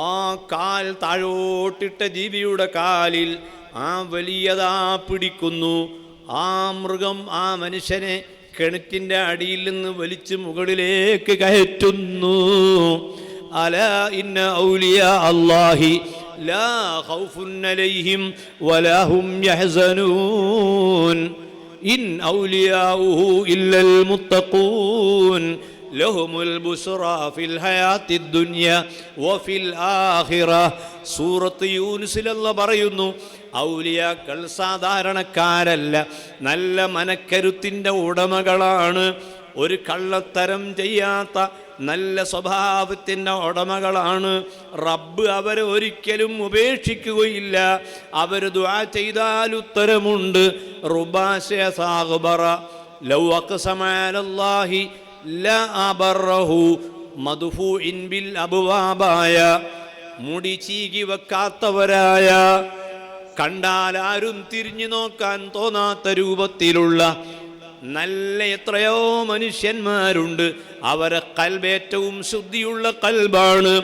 ആ കാൽ താഴോട്ടിട്ട ജീവിയുടെ കാലിൽ ആ വലിയതാ പിടിക്കുന്നു. ആ മൃഗം ആ മനുഷ്യനെ കിണറ്റിൻ്റെ അടിയിൽ നിന്ന് വലിച്ച് മുകളിലേക്ക് കയറ്റുന്നു. അലാ ഇന്ന ഔലിയാ അല്ലാഹി ലാ ഖൗഫുൻ അലൈഹിം വലാ ഹും യഹ്സനൂൻ ഇൻ ഔലിയാഉഹു ഇല്ലൽ മുത്തഖൂൻ ലഹുമുൽ ബുസ്റാ ഫിൽ ഹയാത്തിദ് ദുനിയ വഫിൽ ആഖിറ. സൂറത്ത് യൂനുസിൽ അല്ലാഹ് പറയുന്നു, ഔലിയാക്കൾ സാധാരണക്കാരല്ല, നല്ല മനക്കരുത്തിൻ്റെ ഉടമകളാണ്. ഒരു കള്ളത്തരം ചെയ്യാത്ത നല്ല സ്വഭാവത്തിൻ്റെ ഉടമകളാണ്. റബ്ബ് അവരെ ഒരിക്കലും ഉപേക്ഷിക്കുകയില്ല. അവർ ദുആ ചെയ്താൽ ഉത്തരമുണ്ട്. റുബാശ സാഗ്ബറ ലൗ അഖ്സമ അലല്ലാഹി ലാ അബറഹു മദ്ഫൂഇൻ ബിൽ അബ്വാബായ. മുടി ചീകി വെക്കാത്തവരായ, കണ്ടാൽ ആരും തിരിഞ്ഞു നോക്കാൻ തോന്നാത്ത രൂപത്തിലുള്ള നല്ല എത്രയോ മനുഷ്യന്മാരുണ്ട്. അവരെ കൽബ് ഏറ്റവും ശുദ്ധിയുള്ള കൽബാണ്.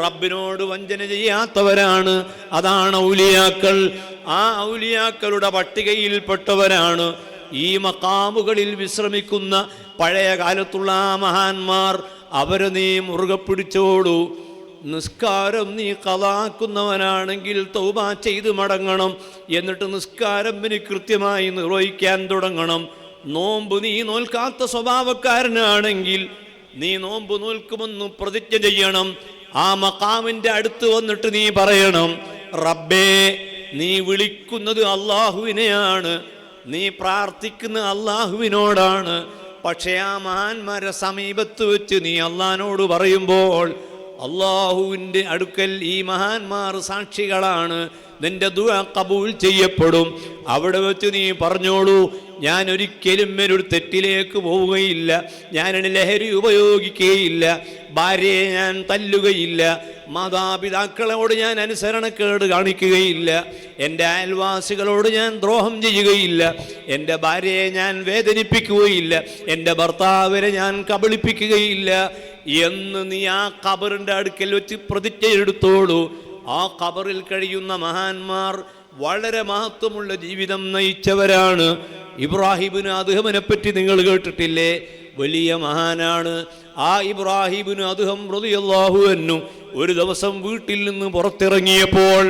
റബ്ബിനോട് വഞ്ചന ചെയ്യാത്തവരാണ്. അതാണ് ഔലിയാക്കൾ. ആ ഔലിയാക്കളുടെ പട്ടികയിൽപ്പെട്ടവരാണ് ഈ മഖാമുകളിൽ വിശ്രമിക്കുന്ന പഴയ കാലത്തുള്ള ആ മഹാന്മാർ. അവരെ നീ മുറുകെ പിടിച്ചോടൂ. നിസ്കാരം നീ ഖളാക്കുന്നവനാണെങ്കിൽ തൗബ ചെയ്ത് മടങ്ങണം. എന്നിട്ട് നിസ്കാരം നീ കൃത്യമായി നിർവഹിക്കാൻ തുടങ്ങണം. നോമ്പ് നീ നോൽക്കാത്ത സ്വഭാവക്കാരനാണെങ്കിൽ നീ നോമ്പ് നോൽക്കുമെന്ന് പ്രതിജ്ഞ ചെയ്യണം. ആ മഖാമിൻ്റെ അടുത്ത് വന്നിട്ട് നീ പറയണം, റബ്ബേ, നീ വിളിക്കുന്നത് അള്ളാഹുവിനെയാണ്, നീ പ്രാർത്ഥിക്കുന്ന അള്ളാഹുവിനോടാണ്. പക്ഷേ ആ മഹാന്മാരെ സമീപത്ത് വെച്ച് നീ അള്ളാഹിനോട് പറയുമ്പോൾ അള്ളാഹുവിൻ്റെ അടുക്കൽ ഈ മഹാന്മാർ സാക്ഷികളാണ്. നിന്റെ ദുആ ഖബൂൽ ചെയ്യപ്പെടും. അവിടെ വെച്ച് നീ പറഞ്ഞോളൂ, ഞാൻ ഒരിക്കലും ഒരു തെറ്റിലേക്ക് പോവുകയില്ല, ഞാൻ ലഹരി ഉപയോഗിക്കുകയില്ല, ഭാര്യയെ ഞാൻ തല്ലുകയില്ല, മാതാപിതാക്കളോട് ഞാൻ അനുസരണക്കേട് കാണിക്കുകയില്ല, എൻ്റെ അയൽവാസികളോട് ഞാൻ ദ്രോഹം ചെയ്യുകയില്ല, എൻ്റെ ഭാര്യയെ ഞാൻ വേദനിപ്പിക്കുകയില്ല, എൻ്റെ ഭർത്താവിനെ ഞാൻ കബളിപ്പിക്കുകയില്ല എന്ന് നീ ആ ഖബറിൻ്റെ അടുക്കൽ വെച്ച് പ്രതിജ്ഞ എടുത്തോളൂ. ആ ഖബറിൽ കഴിയുന്ന മഹാന്മാർ വളരെ മഹത്വമുള്ള ജീവിതം നയിച്ചവരാണ്. ഇബ്രാഹിമിന് അദ്ഹമിനെ പറ്റി നിങ്ങൾ കേട്ടിട്ടില്ലേ? വലിയ മഹാനാണ്. ആ ഇബ്രാഹിമിന് അദ്ഹം റളിയല്ലാഹു അൻഹു ഒരു ദിവസം വീട്ടിൽ നിന്ന് പുറത്തിറങ്ങിയപ്പോൾ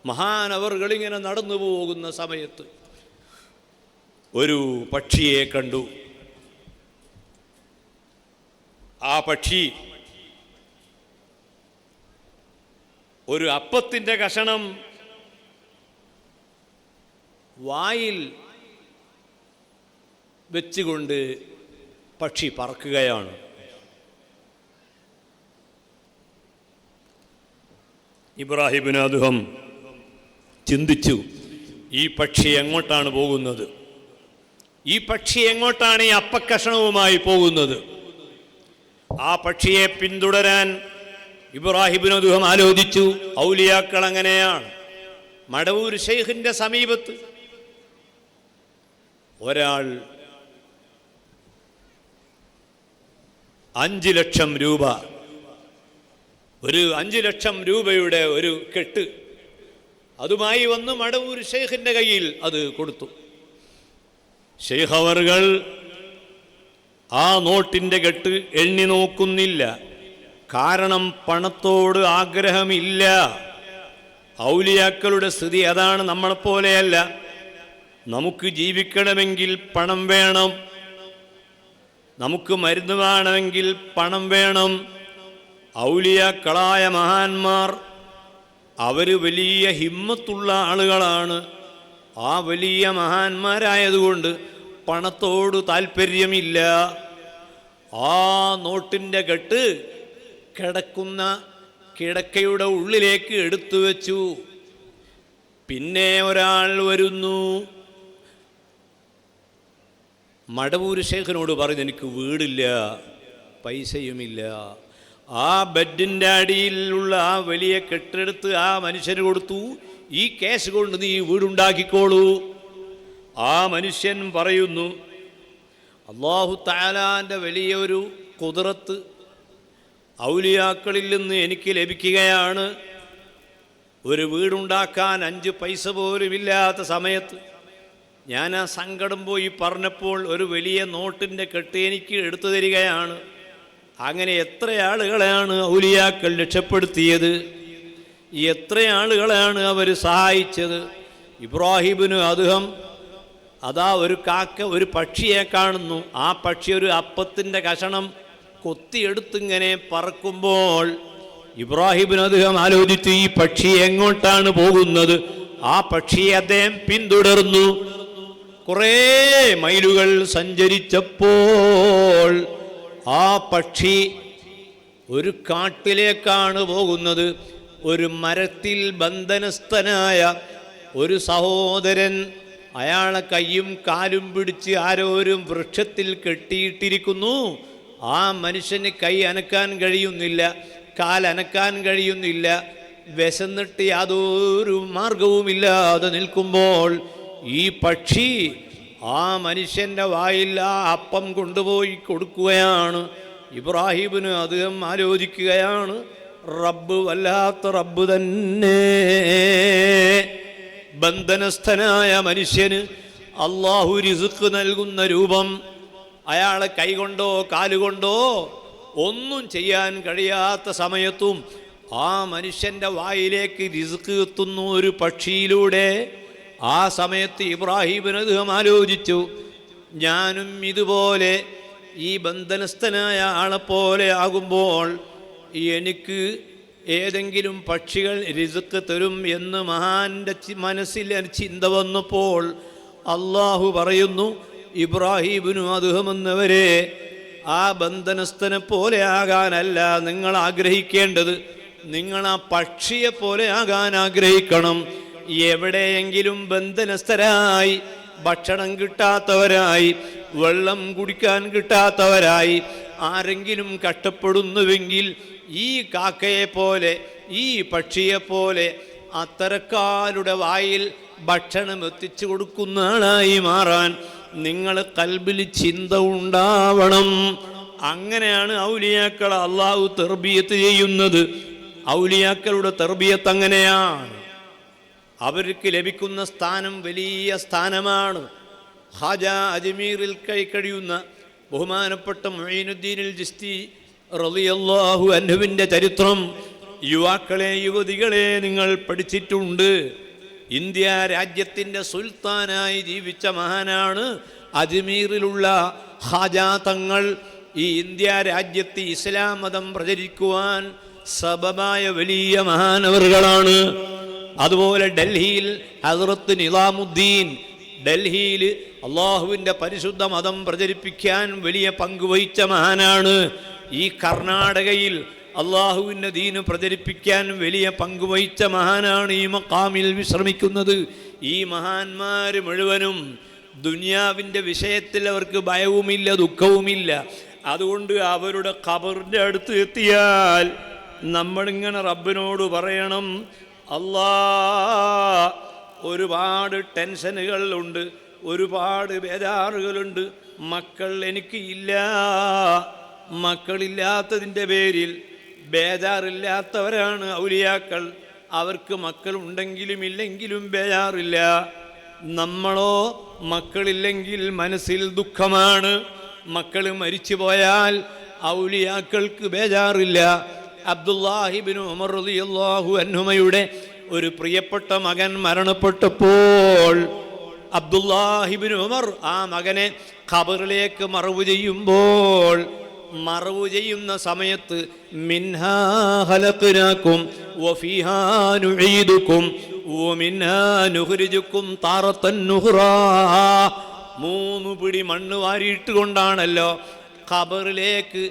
മഹാനവർകൾ ഇങ്ങനെ നടന്നു പോകുന്ന സമയത്ത് ഒരു പക്ഷിയെ കണ്ടു. ആ പക്ഷി ഒരു അപ്പത്തിൻ്റെ കഷണം വായിൽ വെച്ചുകൊണ്ട് പക്ഷി പറക്കുകയാണ്. ഇബ്രാഹിമിന് അദ്ഹം ചിന്തിച്ചു, ഈ പക്ഷി എങ്ങോട്ടാണ് പോകുന്നത്? ഈ പക്ഷി എങ്ങോട്ടാണ് ഈ അപ്പക്കഷണവുമായി പോകുന്നത്? ആ പക്ഷിയെ പിന്തുടരാൻ ഇബ്രാഹിമിന് അദ്ഹം ആലോചിച്ചു. ഔലിയാക്കൾ അങ്ങനെയാണ്. മടവൂർ ശൈഖിന്റെ സമീപത്ത് ഒരാൾ 5 ലക്ഷം രൂപ, ഒരു 5 ലക്ഷം രൂപയുടെ ഒരു കെട്ട് അതുമായി വന്ന് മടവൂർ ശൈഖിന്റെ കയ്യിൽ അത് കൊടുത്തു. ശൈഖ് അവർകൾ ആ നോട്ടിൻ്റെ കെട്ട് എണ്ണി നോക്കുന്നില്ല. കാരണം പണത്തോട് ആഗ്രഹമില്ല. ഔലിയാക്കളുടെ സ്ഥിതി അതാണ്. നമ്മളെപ്പോലെയല്ല. നമുക്ക് ജീവിക്കണമെങ്കിൽ പണം വേണം, നമുക്ക് മരുന്ന് വേണമെങ്കിൽ പണം വേണം. ഔലിയാക്കളായ മഹാന്മാർ അവർ വലിയ ഹിമ്മത്തുള്ള ആളുകളാണ്. ആ വലിയ മഹാന്മാരായതുകൊണ്ട് പണത്തോട് താല്പര്യമില്ല. ആ നോട്ടിൻ്റെ കെട്ട് കിടക്കുന്ന കിടക്കയുടെ ഉള്ളിലേക്ക് എടുത്തു വെച്ചു. പിന്നെ ഒരാൾ വരുന്നു. മടവൂർ ശൈഖിനോട് പറഞ്ഞു, എനിക്ക് വീടില്ല, പൈസയുമില്ല. ആ ബെഡിൻ്റെ അടിയിലുള്ള ആ വലിയ കെട്ടെടുത്ത് ആ മനുഷ്യന് കൊടുത്തു. ഈ കേസ് കൊണ്ട് നീ വീടുണ്ടാക്കിക്കോളൂ. ആ മനുഷ്യൻ പറയുന്നു, അല്ലാഹു തആലാന്റെ വലിയൊരു ഖുദ്റത്ത് ഔലിയാക്കളിൽ നിന്ന് എനിക്ക് ലഭിക്കുകയാണ്. ഒരു വീടുണ്ടാക്കാൻ 5 പൈസ പോലും ഇല്ലാത്ത സമയത്ത് ഞാൻ ആ സങ്കടം പോയി പറഞ്ഞപ്പോൾ ഒരു വലിയ നോട്ടിൻ്റെ കെട്ട് എനിക്ക് എടുത്തു തരികയാണ്. അങ്ങനെ എത്ര ആളുകളെയാണ് ഔലിയാക്കൾ രക്ഷപ്പെടുത്തിയത്, എത്ര ആളുകളെയാണ് അവർ സഹായിച്ചത്. ഇബ്രാഹിമിന് അദ്ഹം അതാ ഒരു കാക്ക ഒരു പക്ഷിയെ കാണുന്നു. ആ പക്ഷി ഒരു അപ്പത്തിൻ്റെ കഷണം കൊത്തിയെടുത്തിങ്ങനെ പറക്കുമ്പോൾ ഇബ്രാഹിമിന് അദ്ഹം ആലോചിച്ചു, ഈ പക്ഷി എങ്ങോട്ടാണ് പോകുന്നത്? ആ പക്ഷിയെ അദ്ദേഹം പിന്തുടർന്നു. കുറേ മൈലുകൾ സഞ്ചരിച്ചപ്പോൾ ആ പക്ഷി ഒരു കാട്ടിലേക്കാണ് പോകുന്നത്. ഒരു മരത്തിൽ ബന്ധനസ്ഥനായ ഒരു സഹോദരൻ അയാളെ കയ്യും കാലും പിടിച്ച് ആരോരും വൃക്ഷത്തിൽ കെട്ടിയിട്ടിരിക്കുന്നു. ആ മനുഷ്യന് കൈ അനക്കാൻ കഴിയുന്നില്ല, കാലനക്കാൻ കഴിയുന്നില്ല. വിശന്നിട്ട് യാതൊരു മാർഗവുമില്ലാതെ നിൽക്കുമ്പോൾ ഈ പക്ഷി ആ മനുഷ്യൻ്റെ വായിൽ ആ അപ്പം കൊണ്ടുപോയി കൊടുക്കുകയാണ്. ഇബ്രാഹിമിന് അദ്ഹം ആലോചിക്കുകയാണ്, റബ്ബ് വല്ലാത്ത റബ്ബ് തന്നെ. ബന്ധനസ്ഥനായ മനുഷ്യന് അള്ളാഹു റിസ്ക് നൽകുന്ന രൂപം അയാളെ കൈകൊണ്ടോ കാലുകൊണ്ടോ ഒന്നും ചെയ്യാൻ കഴിയാത്ത സമയത്തും ആ മനുഷ്യൻ്റെ വായിലേക്ക് റിസ്ക് എത്തുന്നു ഒരു പക്ഷിയിലൂടെ. ആ സമയത്ത് ഇബ്രാഹിമിന് അദ്ഹം ആലോചിച്ചു, ഞാനും ഇതുപോലെ ഈ ബന്ധനസ്ഥനായ ആളെപ്പോലെ ആകുമ്പോൾ എനിക്ക് ഏതെങ്കിലും പക്ഷികൾ റിസ്ക് തരും എന്ന് മഹാൻ്റെ മനസ്സിൽ ചിന്ത വന്നപ്പോൾ അള്ളാഹു പറയുന്നു, ഇബ്രാഹിമിന് അദ്ഹം എന്നവരെ ആ ബന്ധനസ്ഥനെ പോലെ ആകാനല്ല നിങ്ങൾ ആഗ്രഹിക്കേണ്ടത്, നിങ്ങൾ ആ പക്ഷിയെ പോലെ ആകാൻ ആഗ്രഹിക്കണം. എവിടെയെങ്കിലും ബന്ധനസ്ഥരായി, ഭക്ഷണം കിട്ടാത്തവരായി, വെള്ളം കുടിക്കാൻ കിട്ടാത്തവരായി ആരെങ്കിലും കഷ്ടപ്പെടുന്നുവെങ്കിൽ ഈ കാക്കയെ പോലെ, ഈ പക്ഷിയെ പോലെ അത്തരക്കാരുടെ വായിൽ ഭക്ഷണം എത്തിച്ചു കൊടുക്കുന്ന ആളായി മാറാൻ നിങ്ങൾ കൽബിൽ ചിന്ത ഉണ്ടാവണം. അങ്ങനെയാണ് ഔലിയാക്കൾ അള്ളാഹു തർബിയത്ത് ചെയ്യുന്നത്. ഔലിയാക്കളുടെ തർബിയത്ത് അങ്ങനെയാണ്. അവർക്ക് ലഭിക്കുന്ന സ്ഥാനം വലിയ സ്ഥാനമാണ്. ഖാജ അജ്മീറിൽ കഴിയുന്ന ബഹുമാനപ്പെട്ട മുഈനുദ്ദീനിൽ ചിശ്തി റളിയല്ലാഹു അൻഹുവിൻ്റെ ചരിത്രം യുവാക്കളെ, യുവതികളെ നിങ്ങൾ പഠിച്ചിട്ടുണ്ട്. ഇന്ത്യ രാജ്യത്തിൻ്റെ സുൽത്താനായി ജീവിച്ച മഹാനാണ് അജ്മീറിലുള്ള ഖാജ തങ്ങൾ. ഈ ഇന്ത്യ രാജ്യത്ത് ഇസ്ലാം മതം പ്രചരിക്കുവാൻ സബബായ വലിയ മഹാനവറുകളാണ്. അതുപോലെ ഡൽഹിയിൽ ഹസ്രത്ത് നിസാമുദ്ദീൻ, ഡൽഹിയിൽ അള്ളാഹുവിൻ്റെ പരിശുദ്ധ മതം പ്രചരിപ്പിക്കാൻ വലിയ പങ്കുവഹിച്ച മഹാനാണ്. ഈ കർണാടകയിൽ അള്ളാഹുവിൻ്റെ ദീന് പ്രചരിപ്പിക്കാൻ വലിയ പങ്കുവഹിച്ച മഹാനാണ് ഈ മഖാമിൽ വിശ്രമിക്കുന്നത്. ഈ മഹാന്മാർ മുഴുവനും ദുനിയാവിൻ്റെ വിഷയത്തിൽ അവർക്ക് ഭയവുമില്ല, ദുഃഖവുമില്ല. അതുകൊണ്ട് അവരുടെ ഖബറിൻ്റെ അടുത്ത് എത്തിയാൽ നമ്മളിങ്ങനെ റബ്ബിനോട് പറയണം, അല്ലാ, ഒരുപാട് ടെൻഷനുകൾ ഉണ്ട്, ഒരുപാട് ബേജാറുകളുണ്ട്, മക്കൾ എനിക്ക് ഇല്ല. മക്കളില്ലാത്തതിൻ്റെ പേരിൽ ബേജാറില്ലാത്തവരാണ് ഔലിയാക്കൾ. അവർക്ക് മക്കളുണ്ടെങ്കിലും ഇല്ലെങ്കിലും ബേജാറില്ല. നമ്മളോ മക്കളില്ലെങ്കിൽ മനസ്സിൽ ദുഃഖമാണ്. മക്കൾ മരിച്ചു പോയാൽ ഔലിയാക്കൾക്ക് ബേജാറില്ല. അബ്ദുല്ലാഹിബ്നു ഉമർ റളിയല്ലാഹു അൻഹുമയുടെ ഒരു പ്രിയപ്പെട്ട മകൻ മരണപ്പെട്ടപ്പോൾ അബ്ദുല്ലാഹിബ്നു ഉമർ ആ മകനെ ഖബറിലേക്ക് മറവ് ചെയ്യുമ്പോൾ, മറവ് ചെയ്യുന്ന സമയത്ത് മിൻഹാ ഖലഖനാകും വഫീഹാ നുഈദുകും വമിൻഹാ നുഖ്രിജുകും താറത്തൻ നുഖ്റാ, 3 പിടി മണ്ണ് വാരിയിട്ട് കൊണ്ടാണല്ലോ ഖബറിലേക്ക്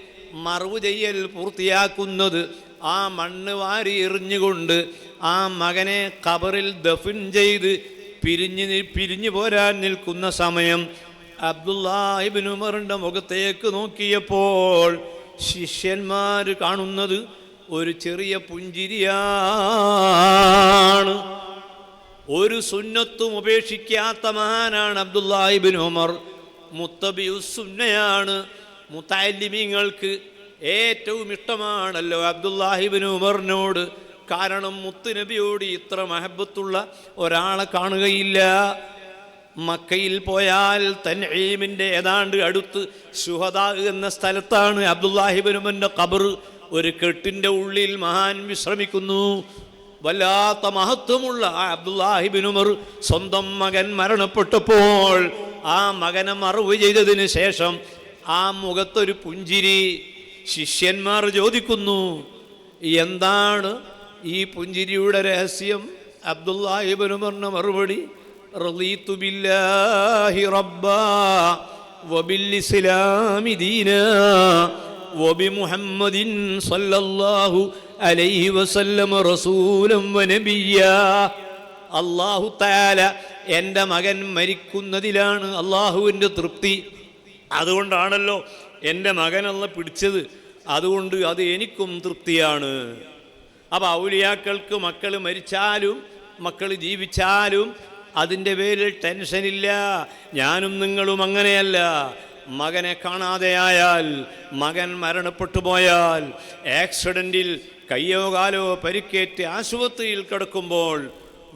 മറവ് ചെയ്യൽ പൂർത്തിയാക്കുന്നത്. ആ മണ്ണ് വാരി എറിഞ്ഞുകൊണ്ട് ആ മകനെ ഖബറിൽ ദഫൻ ചെയ്ത് പിരിഞ്ഞു പോരാൻ നിൽക്കുന്ന സമയം അബ്ദുല്ലാഹ് ഇബ്നു ഉമറിൻ്റെ മുഖത്തേക്ക് നോക്കിയപ്പോൾ ശിഷ്യന്മാർ കാണുന്നത് ഒരു ചെറിയ പുഞ്ചിരിയാണ്. ഒരു സുന്നത്തും ഉപേക്ഷിക്കാത്ത മഹാനാണ് അബ്ദുല്ലാഹ് ഇബ്നു ഉമർ. മുത്തബിഉസ്സുന്നയാണ്. മുതഅല്ലിമീങ്ങൾക്ക് ഏറ്റവും ഇഷ്ടമാണല്ലോ അബ്ദുല്ലാഹ് ഇബ്നു ഉമറിനോട്. കാരണം മുത്തുനബിയോട് ഇത്ര മഹബത്തുള്ള ഒരാളെ കാണുകയില്ല. മക്കയിൽ പോയാൽ തൻഈമിൻ്റെ ഏതാണ്ട് അടുത്ത് ശുഹദാ എന്ന സ്ഥലത്താണ് അബ്ദുല്ലാഹി ഇബ്നു ഉമറിൻ്റെ ഖബർ. ഒരു കെട്ടിൻ്റെ ഉള്ളിൽ മഹാൻ വിശ്രമിക്കുന്നു. വല്ലാത്ത മഹത്വമുള്ള ആ അബ്ദുല്ലാഹി ഇബ്നു ഉമർ സ്വന്തം മകൻ മരണപ്പെട്ടപ്പോൾ ആ മകനെ മറവ് ചെയ്തതിന് ശേഷം ആ മുഖത്തൊരു പുഞ്ചിരി. ശിഷ്യന്മാർ ചോദിക്കുന്നു, എന്താണ് ഈ പുഞ്ചിരിയുടെ രഹസ്യം? അബ്ദുല്ലാഹി ഇബ്നു ഉമറിന്റെ മറുപടി, റളീതു ബില്ലാഹി റബ്ബാ വബിൽ ഇസ്ലാമി ദീനാ വബിമുഹമ്മദിൻ സല്ലല്ലാഹു അലൈഹി വസല്ലം റസൂലൻ വനബിയ്യാ. അല്ലാഹു തആല എൻ്റെ മകൻ മരിക്കുന്നതിലാണ് അള്ളാഹുവിൻ്റെ തൃപ്തി. അതുകൊണ്ടാണല്ലോ എൻ്റെ മകനല്ല പിടിച്ചത്. അതുകൊണ്ട് അത് എനിക്കും തൃപ്തിയാണ്. അപ്പോൾ ഔലിയാക്കൾക്ക് മക്കൾ മരിച്ചാലും മക്കൾ ജീവിച്ചാലും അതിൻ്റെ പേരിൽ ടെൻഷനില്ല. ഞാനും നിങ്ങളും അങ്ങനെയല്ല. മകനെ കാണാതെയായാൽ, മകൻ മരണപ്പെട്ടു പോയാൽ, ആക്സിഡൻറ്റിൽ കയ്യോ കാലോ പരിക്കേറ്റ് ആശുപത്രിയിൽ കിടക്കുമ്പോൾ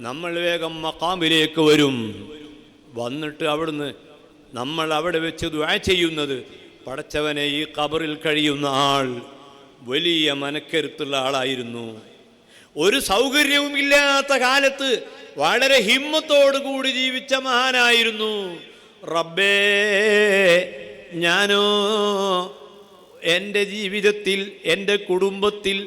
നമ്മൾ വേഗം മഖാമിലേക്ക് വരും. വന്നിട്ട് അവിടുന്ന് നമ്മൾ അവിടെ വെച്ച് ദുആ ചെയ്യുന്നത്, പടച്ചവനെ, ഈ ഖബറിൽ കഴിയുന്ന ആൾ വലിയ മനക്കരുത്തുള്ള ആളായിരുന്നു. ഒരു സൗകര്യവുമില്ലാത്ത കാലത്ത് വളരെ ഹിമ്മത്തോടുകൂടി ജീവിച്ച മഹാനായിരുന്നു. റബ്ബേ, ഞാനോ എൻ്റെ ജീവിതത്തിൽ, എൻ്റെ കുടുംബത്തിൽ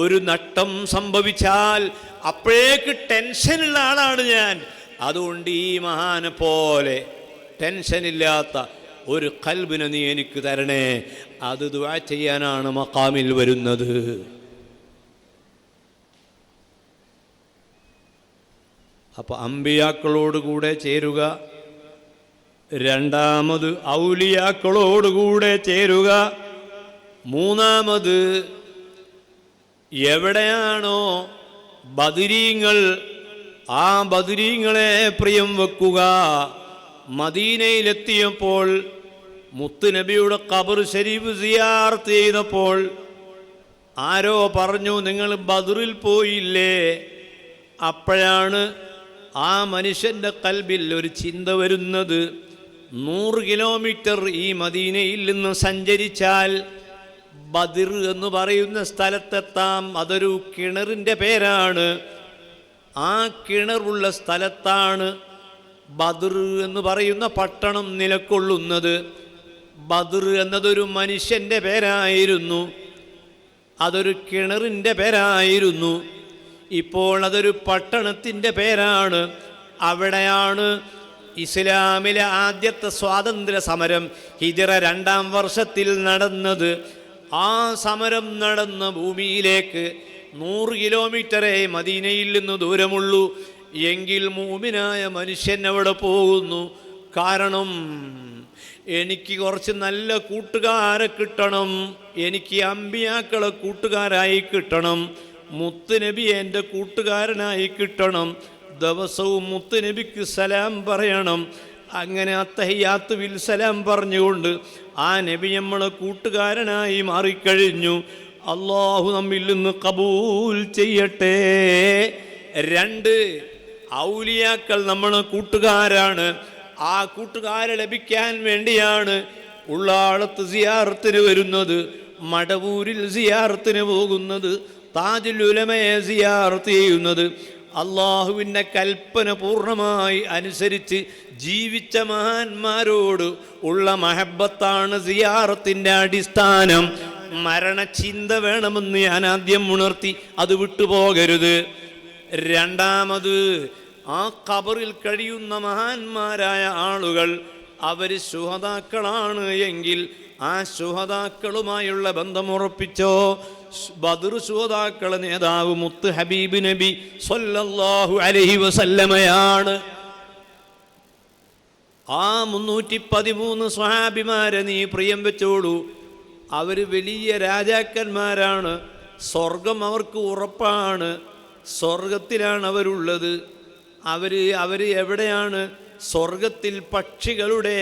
ഒരു നഷ്ടം സംഭവിച്ചാൽ അപ്പോഴേക്ക് ടെൻഷനുള്ള ആളാണ് ഞാൻ. അതുകൊണ്ട് ഈ മഹാനെ പോലെ ടെൻഷനില്ലാത്ത ഒരു ഖൽബിനെ നീ എനിക്ക് തരണേ. അത് ദുആ ചെയ്യാനാണ് മഖാമിൽ വരുന്നത്. അപ്പോൾ അമ്പിയാക്കളോടുകൂടെ ചേരുക, രണ്ടാമത് ഔലിയാക്കളോടുകൂടെ ചേരുക, മൂന്നാമത് എവിടെയാണോ ബദരീങ്ങൾ ആ ബദരീങ്ങളെ പ്രിയം വെക്കുക. മദീനയിലെത്തിയപ്പോൾ മുത്തുനബിയുടെ ഖബർ ശരീഫ് സിയാറത്ത് ചെയ്തപ്പോൾ ആരോ പറഞ്ഞു, നിങ്ങൾ ബദറിൽ പോയില്ലേ? അപ്പോഴാണ് ആ മനുഷ്യൻ്റെ കൽബിൽ ഒരു ചിന്ത വരുന്നത്, 100 കിലോമീറ്റർ ഈ മദീനയിൽ നിന്ന് സഞ്ചരിച്ചാൽ ബദർ എന്ന് പറയുന്ന സ്ഥലത്തെത്താം. അതൊരു കിണറിൻ്റെ പേരാണ്. ആ കിണറുള്ള സ്ഥലത്താണ് ബദർ എന്ന് പറയുന്ന പട്ടണം നിലകൊള്ളുന്നത്. ബദർ എന്നതൊരു മനുഷ്യൻ്റെ പേരായിരുന്നു, അതൊരു കിണറിൻ്റെ പേരായിരുന്നു. ഇപ്പോൾ അതൊരു പട്ടണത്തിൻ്റെ പേരാണ്. അവിടെയാണ് ഇസ്ലാമിലെ ആദ്യത്തെ സ്വാതന്ത്ര്യ സമരം ഹിജ്റ 2-ാം വർഷത്തിൽ നടന്നത്. ആ സമരം നടന്ന ഭൂമിയിലേക്ക് 100 കിലോമീറ്ററേ മദീനയിൽ നിന്ന് ദൂരമുള്ളൂ. എങ്കിൽ മൂമിനായ മനുഷ്യൻ അവിടെ പോകുന്നു. കാരണം എനിക്ക് കുറച്ച് നല്ല കൂട്ടുകാരെ കിട്ടണം, എനിക്ക് അമ്പിയാക്കളെ കൂട്ടുകാരായി കിട്ടണം, മുത്തുനബി എൻ്റെ കൂട്ടുകാരനായി കിട്ടണം, ദിവസവും മുത്തുനബിക്ക് സലാം പറയണം. അങ്ങനെ അത്തഹിയാത്ത് ബിൽ സലാം പറഞ്ഞുകൊണ്ട് ആ നബി നമ്മളെ കൂട്ടുകാരനായി മാറിക്കഴിഞ്ഞു. അള്ളാഹു നമ്മിൽ നിന്ന് കബൂൽ ചെയ്യട്ടെ. 2 ഔലിയാക്കൾ നമ്മളെ കൂട്ടുകാരാണ്. ആ കൂട്ടുകാരെ ലഭിക്കാൻ വേണ്ടിയാണ് ഉള്ളാളത്ത് സിയാറത്തിന് വരുന്നത്, മടവൂരിൽ സിയാറത്തിന് പോകുന്നത്, താജുൽ ഉലമയെ സിയാറത്ത് ചെയ്യുന്നത്. അള്ളാഹുവിൻ്റെ കൽപ്പന പൂർണ്ണമായി അനുസരിച്ച് ജീവിച്ച മഹാന്മാരോട് ഉള്ള മഹബത്താണ് സിയാറത്തിൻ്റെ അടിസ്ഥാനം. മരണചിന്ത വേണമെന്ന് ഞാൻ ആദ്യം ഉണർത്തി, അത് വിട്ടുപോകരുത്. രണ്ടാമത്, ആ ഖബറിൽ കഴിയുന്ന മഹാന്മാരായ ആളുകൾ അവർ ശുഹദാക്കളാണ് എങ്കിൽ ആ ശുഹദാക്കളുമായുള്ള ബന്ധം ഉറപ്പിച്ചോ. ബദർ ശുഹദാക്കളെ നേതാവ് മുത്ത് ഹബീബ് നബി സ്വല്ലല്ലാഹു അലൈഹി വസല്ലമയാണ്. ആ 313 സ്വഹാബിമാരെ നീ പ്രിയം വെച്ചോളൂ. അവർ വലിയ രാജാക്കന്മാരാണ്. സ്വർഗം അവർക്ക് ഉറപ്പാണ്. സ്വർഗത്തിലാണ് അവരുള്ളത്. അവർ എവിടെയാണ്? സ്വർഗത്തിൽ പക്ഷികളുടെ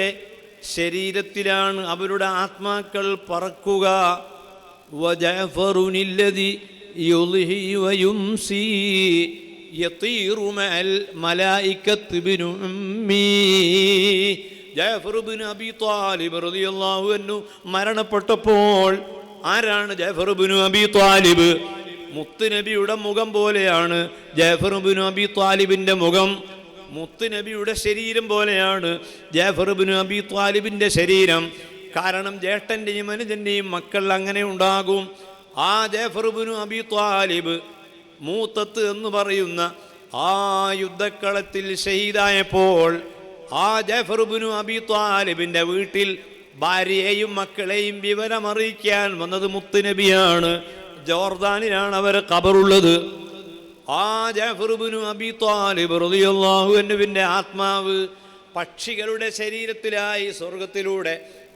ശരീരത്തിലാണ് അവരുടെ ആത്മാക്കൾ പറക്കുക. വജഅഫറുനില്ലദി യുളിഹി വയുംസി യതീറു മഅൽ മലായികത്തി ബിൻ ഉമ്മി. ജഅഫർ ഇബ്നു അബീ ത്വാലിബ് റളിയല്ലാഹു അൻഹു മരണപ്പെട്ടപ്പോൾ ആരാണ് ജഅഫർ ഇബ്നു അബീ ത്വാലിബ്? മുത്തുനബിയുടെ മുഖം പോലെയാണ് ജഅഫർ ഇബ്നു അബീ ത്വാലിബിൻ്റെ മുഖം. മുത്തുനബിയുടെ ശരീരം പോലെയാണ് ജഅഫർ ഇബ്നു അബീ ത്വാലിബിൻ്റെ ശരീരം. കാരണം ജ്യേഷ്ഠൻ്റെയും അനുജൻ്റെയും മക്കൾ അങ്ങനെ ഉണ്ടാകും. ആ ജഅഫർ ഇബ്നു അബീ ത്വാലിബ് മൂത്തത്ത് എന്ന് പറയുന്ന ആ യുദ്ധക്കളത്തിൽ ഷഹീദായപ്പോൾ ആ ജഅഫർ ഇബ്നു അബീ ത്വാലിബിൻ്റെ വീട്ടിൽ ഭാര്യയെയും മക്കളെയും വിവരമറിയിക്കാൻ വന്നത് മുത്തുനബിയാണ്. ജോർദാനിലാണ് അവരെ ഖബറുള്ളത്. ആ ജഅഫർ ഇബ്നു അബീ ത്വാലിബ് റളിയല്ലാഹു അൻഹുവിൻ്റെ ആത്മാവ് പക്ഷികളുടെ ശരീരത്തിലായി സ്വർഗത്തിലൂടെ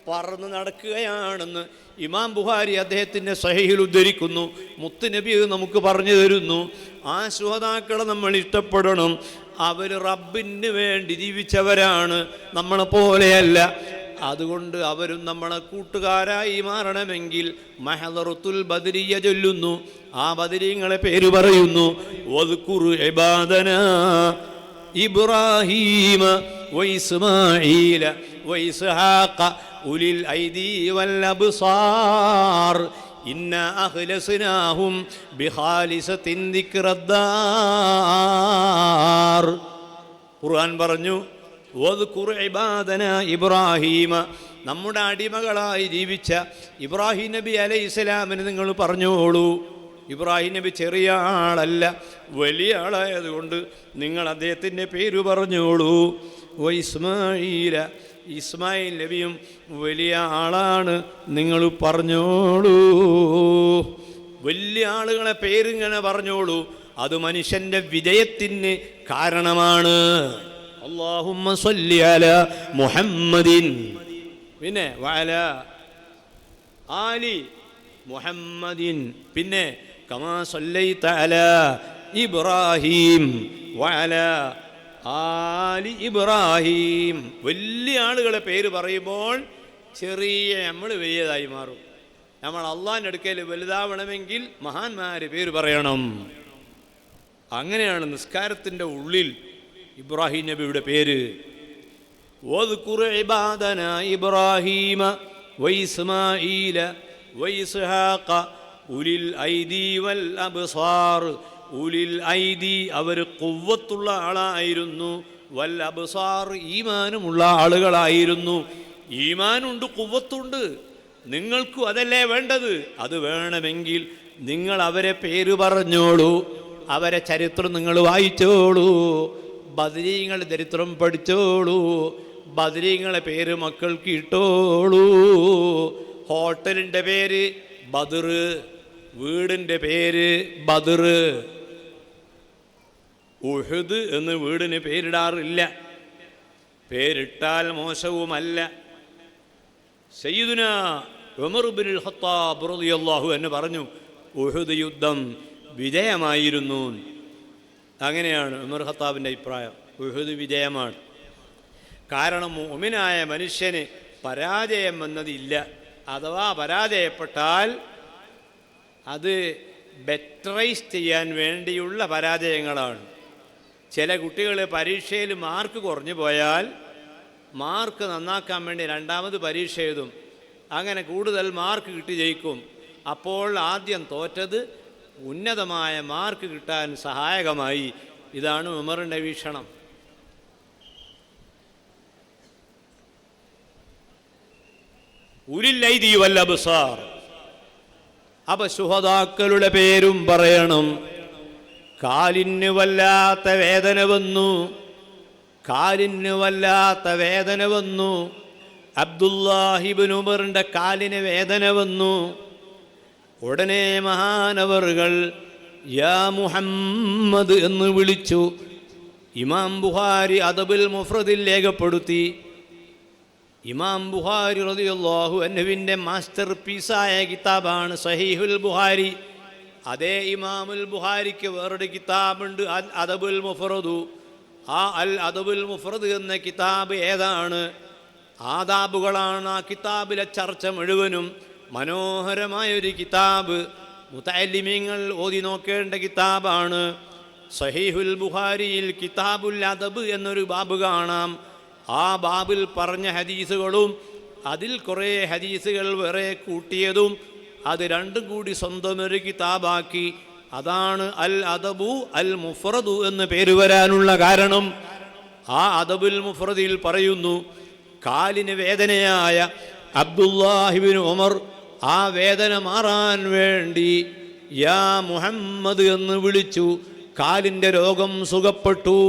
പറന്ന് നടക്കുകയാണെന്ന് ഇമാം ബുഖാരി അദ്ദേഹത്തിൻ്റെ സ്വഹീഹിൽ ഉദ്ധരിക്കുന്നു. മുത്തുനബി നമുക്ക് പറഞ്ഞു തരുന്നു. ആ ശുഹദാക്കളെ നമ്മൾ ഇഷ്ടപ്പെടണം. അവർ റബ്ബിന് വേണ്ടി ജീവിച്ചവരാണ്, നമ്മളെ പോലെയല്ല. അതുകൊണ്ട് അവരും നമ്മളെ കൂട്ടുകാരായി മാറണമെങ്കിൽ മഹദറത്തുൽ ബദരിയ ചൊല്ലുന്നു. ആ ബദരീങ്ങളെ പേര് പറയുന്നു. വദ്കുർ ഇബാദനാ ഇബ്രാഹീമ വഇസ്മാഈല വഇസ്ഹാഖ ഉലിൽ ഐദി വൽ അബ്സാർ ഇന്ന അഖ്ലസ്നാഹും ബിഖാലിസത്തിൻ ദിക്റദ്ദാർ. ഖുർആൻ പറഞ്ഞു, വദ്കുർ ഇബാദന ഇബ്രാഹീമ, നമ്മുടെ അടിമകളായി ജീവിച്ച ഇബ്രാഹിം നബി അലൈഹിസ്സലാമിന് നിങ്ങൾ പറഞ്ഞോളൂ. ഇബ്രാഹിം നബി ചെറിയ ആളല്ല, വലിയ ആളായതുകൊണ്ട് നിങ്ങൾ അദ്ദേഹത്തിൻ്റെ പേര് പറഞ്ഞോളൂ. ഇസ്മാഈല, ഇസ്മായിൽ നബിയും വലിയ ആളാണ്, നിങ്ങൾ പറഞ്ഞോളൂ. വലിയ ആളുകളെ പേരിങ്ങനെ പറഞ്ഞോളൂ. അത് മനുഷ്യന്റെ വിജയത്തിന് കാരണമാണ്. അല്ലാഹുമ്മ സ്വല്ലി അലാ മുഹമ്മദിൻ, പിന്നെ വഅലാ ആലി മുഹമ്മദിൻ, പിന്നെ കമാ സ്വല്ലൈത അലാ ഇബ്രാഹിം വഅലാ ആലി ഇബ്രാഹിം. വലിയ ആളുകളെ പേര് പറയുമ്പോൾ ചെറിയ നമ്മൾ വലിയതായി മാറും. നമ്മൾ അള്ളാഹിൻ്റെ അടുക്കൽ വലുതാവണമെങ്കിൽ മഹാന്മാര് പേര് പറയണം. അങ്ങനെയാണ് നിസ്കാരത്തിൻ്റെ ഉള്ളിൽ ഇബ്രാഹിം നബിയുടെ പേര്. വദ്കുർ ഇബാദനാ ഇബ്രാഹീമ വഇസ്മാഈല വഇസ്ഹാഖ ഉലിൽ ഐദി വൽ അബ്സാർ. ഉലിൽ ഐദി അവർ ഖുവ്വത്തുള്ള ആളായിരുന്നു, വൽ അബ്സാർ ഈമാനുമുള്ള ആളുകളായിരുന്നു. ഈമാനുണ്ട്, ഖുവ്വത്തുണ്ട്. നിങ്ങൾക്കും അതല്ലേ വേണ്ടത്? അത് വേണമെങ്കിൽ നിങ്ങൾ അവരെ പേര് പറഞ്ഞോളൂ, അവരെ ചരിത്രം നിങ്ങൾ വായിച്ചോളൂ, ബദരീങ്ങളുടെ ചരിത്രം പഠിച്ചോളൂ, ബദരീങ്ങളെ പേര് മക്കൾക്ക് ഇട്ടോളൂ. ഹോട്ടലിൻ്റെ പേര് ബദർ, വീടിൻ്റെ പേര് ബദർ. ഉഹുദ് എന്ന് വീടിന് പേരിടാറില്ല, പേരിട്ടാൽ മോശവുമല്ല. സയ്യിദുനാ ഉമർ ഇബ്നുൽ ഖത്താബ് റളിയല്ലാഹു അൻഹു പറഞ്ഞു, ഉഹുദ് യുദ്ധം വിജയമായിരുന്നു. അങ്ങനെയാണ് ഉമർ ഖത്താബിൻ്റെ അഭിപ്രായം. ഉഹുദ് വിജയമാണ്. കാരണം മുഅ്മിനായ മനുഷ്യന് പരാജയം എന്നതില്ല. അഥവാ പരാജയപ്പെട്ടാൽ അത് ബെറ്ററൈസ് ചെയ്യാൻ വേണ്ടിയുള്ള പരാജയങ്ങളാണ്. ചില കുട്ടികൾ പരീക്ഷയിൽ മാർക്ക് കുറഞ്ഞു പോയാൽ മാർക്ക് നന്നാക്കാൻ വേണ്ടി രണ്ടാമത് പരീക്ഷ എഴുതും. അങ്ങനെ കൂടുതൽ മാർക്ക് കിട്ടി ജയിക്കും. അപ്പോൾ ആദ്യം തോറ്റത് ഉന്നതമായ മാർക്ക് കിട്ടാൻ സഹായകമായി. ഇതാണ് ഉമറിൻ്റെ വീക്ഷണം. ഉലിൽ ഐദി വൽ അബ്സാർ. അപ്പൊ ശുഹദാക്കളുടെ പേരും പറയണം. കാലിന് വല്ലാത്ത വേദന വന്നു, കാലിന് വല്ലാത്ത വേദന വന്നു. അബ്ദുല്ലാഹി ഇബ്നു ഉമറിന്റെ കാലിന് വേദന വന്നു. ഉടനെ മഹാനവറുകൾ യാ മുഹമ്മദ് എന്ന് വിളിച്ചു. ഇമാം ബുഖാരി അദബുൽ മുഫ്രദിൽ രേഖപ്പെടുത്തി. ഇമാം ബുഖാരി റളിയല്ലാഹു അൻഹുവിൻ്റെ മാസ്റ്റർ പീസായ കിതാബാണ് സഹീഹുൽ ബുഖാരി. അതേ ഇമാമുൽ ബുഖാരിക്ക് വേറൊരു കിതാബുണ്ട്, അൽ അദബുൽ മുഫ്രദു. ആ അൽ അദബുൽ മുഫ്രദ് എന്ന കിതാബ് ഏതാണ്? ആദാബുകളാണ് ആ കിതാബിലെ ചർച്ച മുഴുവനും. മനോഹരമായൊരു കിതാബ്, മുതഅല്ലിമീങ്ങൾ ഓതി നോക്കേണ്ട കിതാബാണ്. സഹീഹുൽ ബുഖാരിയിൽ കിതാബുൽ അദബ് എന്നൊരു ബാബ് കാണാം. ആ ബാബിൽ പറഞ്ഞ ഹദീസുകളും അതിൽ കുറേ ഹദീസുകൾ വേറെ കൂട്ടിയതും അത് രണ്ടും കൂടി സ്വന്തം ഒരു കിതാബാക്കി. അതാണ് അൽ അദബു അൽ മുഫ്രദു എന്ന് പേര് വരാനുള്ള കാരണം. ആ അദബുൽ മുഫ്രദിൽ പറയുന്നു, കാലിന് വേദനയായ അബ്ദുല്ലാഹി ഇബ്നു ഉമർ ആ വേദന മാറാൻ വേണ്ടി യാ മുഹമ്മദ് എന്ന് വിളിച്ചു. കാലിൻ്റെ രോഗം സുഖപ്പെട്ടു.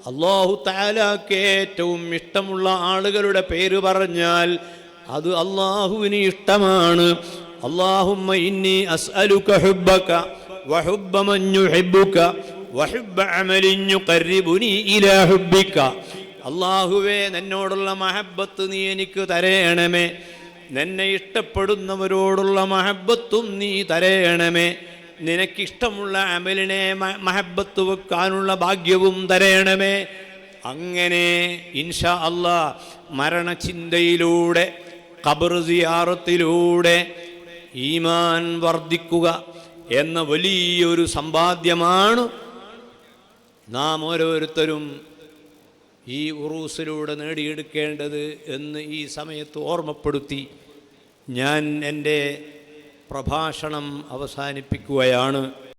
അല്ലാഹു തആലക്ക് ഏറ്റവും ഇഷ്ടമുള്ള ആളുകളുടെ പേര് പറഞ്ഞാൽ അത് അല്ലാഹുവിന് ഇഷ്ടമാണ്. അല്ലാഹുമ്മ ഇന്നി അസ്അലുക ഹുബ്ബക വഹുബ്ബ മൻ യുഹിബ്ബുക വഹുബ്ബ അമലിൻ യുഖർരിബുനി ഇലാ ഹുബ്ബിക. അല്ലാഹുവേ, നിന്നോടുള്ള മഹബ്ബത്ത് നീ എനിക്ക് തരേണമേ, നിന്നെ ഇഷ്ടപ്പെടുന്നവരോടുള്ള മഹബ്ബത്തും നീ തരേണമേ, നിനക്കിഷ്ടമുള്ള അമലിനെ മഹബ്ബത്ത് വെക്കാനുള്ള ഭാഗ്യവും തരേണമേ. അങ്ങനെ ഇൻഷാ അല്ലാഹ് മരണചിന്തയിലൂടെ ഖബർ സിയാറത്തിലൂടെ ഈമാൻ വർദ്ധിക്കുക എന്ന വലിയൊരു സമ്പാദ്യമാണ് നാം ഓരോരുത്തരും ഈ ഉറൂസിലൂടെ നേടിയെടുക്കേണ്ടത് എന്ന് ഈ സമയത്ത് ഓർമ്മപ്പെടുത്തി ഞാൻ എൻ്റെ പ്രഭാഷണം അവസാനിപ്പിക്കുകയാണ്.